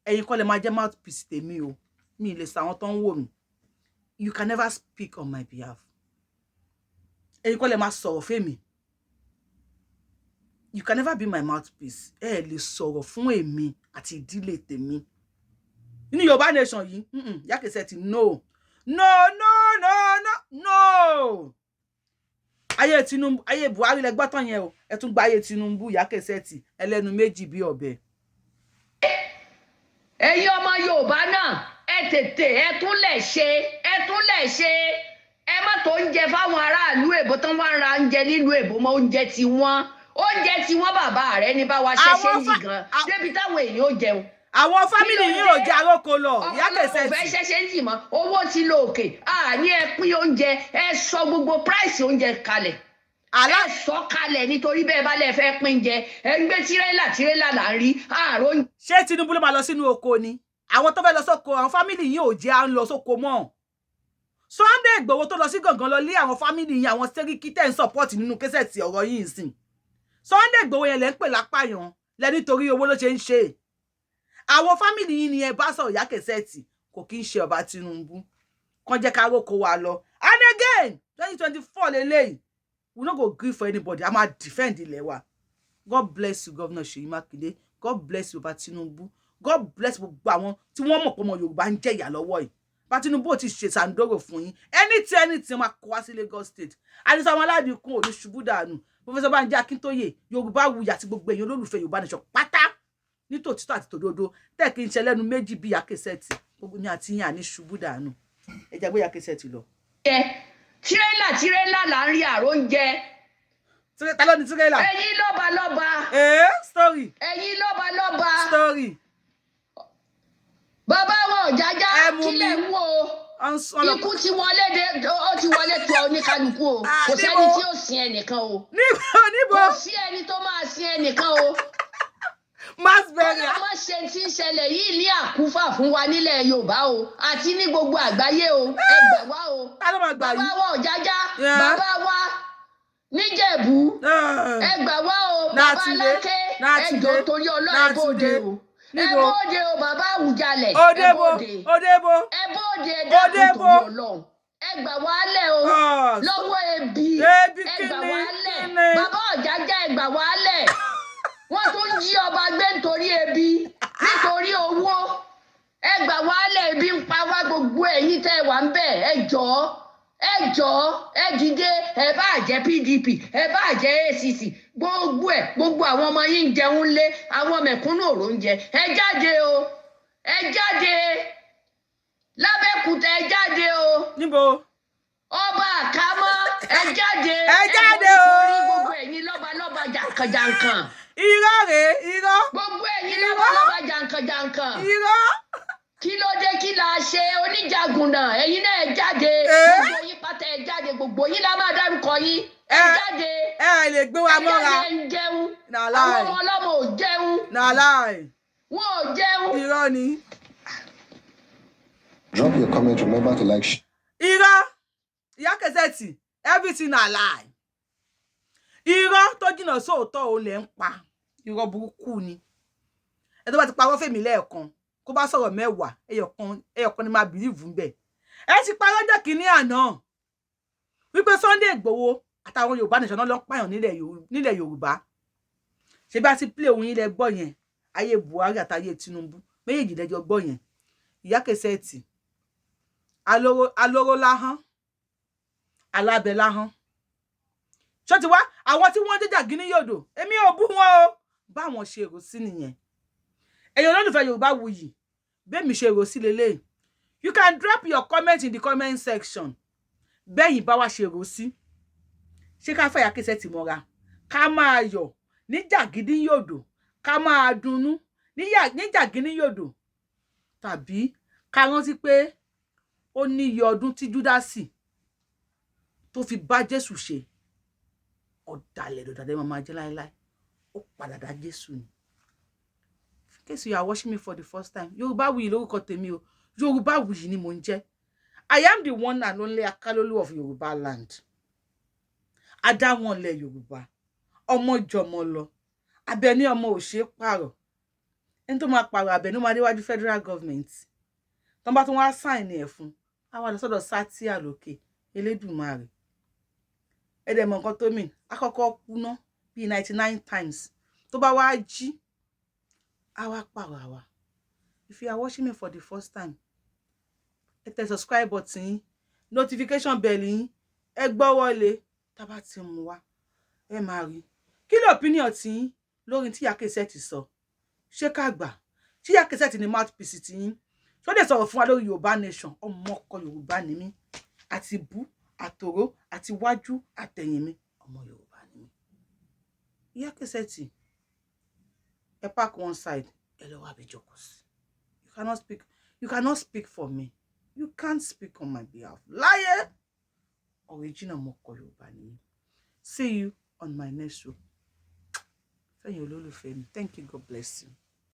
Ẹ̀yin kọ́ lẹ máa jẹ́ mouthpiece tèmi o. Mi lè sàwọn tó ń wò mí. You can never speak on my behalf. Ẹ̀yin kọ́ lẹ máa sọ̀rọ̀ fèmí. You can never be my mouthpiece. Ẹ lè sọ̀rọ̀ fún èmi àti ìdílé tèmi. Ní Yorùbá nation yìí, Ìyá Cassette no. Ayé Tinubu, ayé Buhari lẹ gbọ́ tán yẹn o. Ẹ tún gba ayé Tinubu Ìyá Cassette ẹlẹ́nu méjì bí ọ̀bẹ. Ẹ̀yin ọmọ Yorùbá náà ẹ tètè ẹ tún lè ṣe ẹ má tó oúnjẹ fáwọn aráàlú èbó tán wá ń ra oúnjẹ nílùú èbó mọ́ oúnjẹ tí wọ́n bàbá rẹ̀ ní bá wa ṣẹṣẹ yìí gan débi táwọn èèyàn ó jẹun. Àwọn fámìlì yìí ò jẹ àrókò lọ Ìyá Cassette. Ọ̀pọ̀lọpọ̀ fẹ́ ṣẹṣẹ ń tì mọ́ owó ti lọ òkè ní ẹ pín oúnjẹ ẹ sọ gbogbo price oúnjẹ kalẹ̀. Ẹ sọ kalẹ̀ nítorí bẹ́ẹ̀ bá lẹ fẹ́ pín jẹ ẹ gbé tirẹ́là là ń rí àárọ̀. Ṣé Tinubu ló máa lọ sínú oko ni? Àwọn tó fẹ́ lọ sóko àwọn fámìlì yìí ò jẹ́ à ń lọ sóko mọ́. Sunday Igboho tó lọ sí gangan lọ lé àwọn fámìlì yìí àwọn Sẹ́ríkì tẹ́ ń support nínú Cassette ọ̀rọ̀ yìí sìn. Sunday Igboho yẹn lẹ́ ń pè lápàyàn lẹ́ nítorí owó ló ṣe ń ṣe. Àwọn fámìlì yìí ni ẹ bá sọ Ìyá Cassette kò kí ń ṣe ọba Tinubu. Kàn jẹ́ ká roko wa lọ. And again 2024 lélẹ́yìí. we no go gree for anybody. I'm a defend ilẹ̀ wa. God bless you, Governor Seyi Makinde. God bless you, TINUBU. God bless gbogbo àwọn tí wọ́n mọ̀ pé ọmọ Yorùbá ń jẹ ìyà lọ́wọ́ yìí. TINUBU ti ṣe sandoro fún yín. Anything máa kó wá sí Lagos State. Àdìsá wọn aládìkún ò ní ṣubú dànù. Professor Banji Akintoye, Yorubawuyi àti gbogbo èèyàn olólùfẹ́ Yorùbá nation pátá. Ní tòtítọ́ àti tòdodo. Tẹ́ kí n ṣe lẹ́nu méjì bí YORUBA CASSETTE. Gbogbo ní àti yín àní ṣubú dànù. Ẹ jẹ́ gbé YORUBA CASSETTE lọ. Tirẹ́là là ń rí àróúnjẹ. Ta ló ní tirẹ́là? Ẹ̀yin lọ́balọ́ba. Story. Ẹ̀yin lọ́balọ́ba. Story. Bàbá wọn Ọ̀jájá kílẹ̀ ń wò ó. Ikú ti wọlé dé, ó ti wọlé tó oníkálukú o. Kò sẹ́ni tí ó sin ẹnìkan o. Níbo? Kò sí ẹni tó máa sin ẹnìkan o. Mass burial. Ọlọ́mọ ṣe tí ń ṣẹlẹ̀ yìí ní àkúfà fún wa nílẹ̀ Yorùbá o àti ní gbogbo àgbáyé o. Ẹ gbà wá o. Ta ló máa gbà yín? Bàbá wa Ọ̀jájá, bàbá wa níjẹ̀bú. Ẹ gbà wá o. Bàbá Aláké, ẹ jọ̀ọ́ torí Ọlọ́run ẹ bóde o. Ẹ bóde o bàbá Àwùjalẹ̀. Ẹ bóde. Ẹ bóde ẹ dákun torí Ọlọ́run. Ẹ gbà wá lẹ̀ o. Lọ́wọ́ ebi. Ẹ gbà wá lẹ̀. Bàbá Ọ̀jájá ẹ gbà wá lẹ̀. Wọ́n tún jí ọba gbé nítorí ebi, nítorí owó. Ẹ gbà wá lẹ̀, ebi ń pa wá gbogbo ẹ̀yin tẹ́ wà ń bẹ̀. Ẹ jọ̀ọ́, ẹ dìde, ẹ bá jẹ́ PDP, ẹ bá jẹ́ ACC, gbogbo àwọn ọmọ yín jẹun lé, àwọn mẹ̀kúnnù òrò ń jẹ. Ẹ jáde o. Ẹ jáde. Lábẹ́kúta ẹ jáde o. Níbo? Ọba Àkámọ́ ẹ jáde. Ẹ jáde o. Ẹ borí gbogbo ẹ̀yin lọ́balọ́ba jàǹkànjàǹkàn. Irọ́ rèé, irọ́. Gbogbo ẹ̀yin lọ́balọ́ba jàǹkànjàǹkàn. Irọ́. Kí ló dé kí la ṣe oníjagun náà? Ẹ̀yin náà ẹ jáde. Gbogbo yín pátá ẹ jáde. Gbogbo yín la máa dárúkọ yín. Ẹ jáde. Ẹ lè gbé wa mọ́ra. Ẹ jáde ń jẹun. Nàláì. Àwọn ọmọ ọlọ́mọ ò jẹun. Nàláì. Wọn ò jẹun. Irọ́ ni. Drop your comment. Remember to like. Irọ́. YORUBA CASSETTE. Everything na lie. Irọ́ tó jìnnà sóòótọ́ ò lè ń pa. Irọ́ burúkú ni. Ẹ tó bá ti parọ́ fèmí lẹ́ẹ̀kan. Kó bá sọ̀rọ̀ mẹ́wàá, ẹyọ̀kan ni máa believe ń bẹ̀. Ẹ ti parọ́ ọjọ́ kìíní àná. Wípé Sunday Igboho àtàwọn Yorùbá nation ló ń pààyàn nílẹ̀ Yorùbá. Ṣé bá ti play ohun yín lẹ gbọ́ yẹn? Ayé Buhari àtayé Tinubu. Méjèèjì lẹ́jọ́ gbọ́ yẹn. YORUBA CASSETTE. Alóró láhán. Alábẹ láhán. Ṣó ti wá àwọn tí wọ́n jẹ́jà gíní yòdò. Èmi ò bú wọn o. Báwọn ṣe rò sí nìyẹn. Ẹ̀yin olólùfẹ́ Yorubawuyi, bẹ́ẹ̀mi ṣe rò sí lélẹ́yìí. You can drop your comment in the comment section. Bẹ́yìn bá wá ṣe rò sí. Ṣé ká fẹ́ YORUBA CASSETTE mọ́ra? Ká máa yọ̀ níjà gidi yòdò. Ká máa dunnú níjà gidi yòdò. Tàbí ká rántí pé ó ní iye ọdún tí Júdásì tó fi bá Jésù ṣe. Ọ̀dàlẹ̀ máa jẹ́ láéláé. Ó padà dá Jésù ni. In case you are watching me for the first time, Yorubawuyi lórúkọ tèmi o. Yorubawuyi ni mò ń jẹ́. I am the one and only Akalolu of Yoruba land. Adáwọ̀nlẹ̀ Yorùbá. Ọmọ jọmọ lọ. Abẹni ọmọ ò ṣe pààrọ̀. Ẹni tó máa pààrọ̀ Abẹni ó máa déwájú federal government. Tọ́n bá tún wá sign ẹ̀ fún. A wá lọ sọ́dọ̀ Sátì Àlòkè, Elédùmarè. Ẹ dẹ̀ mọ̀ nǹkan tó mean. Àkọ́kọ́ kú ná bí 99 times. Tó bá wá jí our power. If you are watching me for the first time, hit the subscribe button, notification bell, ẹ gbọ́ wọlé, tá bá ti mú wá, ẹ máa rí. Kí ni opinion tí lórí tí YORUBA CASSETTE sọ? Ṣé ká gbà? Tí YORUBA CASSETTE ni mouthpiece tí yín. Ṣó dé sọ̀rọ̀ fún wa lórí Yorùbá nation, ọmọ ọkọ Yorùbá ni mí. Àti bú, àtòró, àti wájú, àtẹ̀yìn mi, ọmọ Yorùbá ni mí. YORUBA CASSETTE. A pack one side. You cannot speak. You cannot speak for me. You can't speak on my behalf. Liar. Original Moko Yoruba ni. See you on my next show. Thank you, God bless you.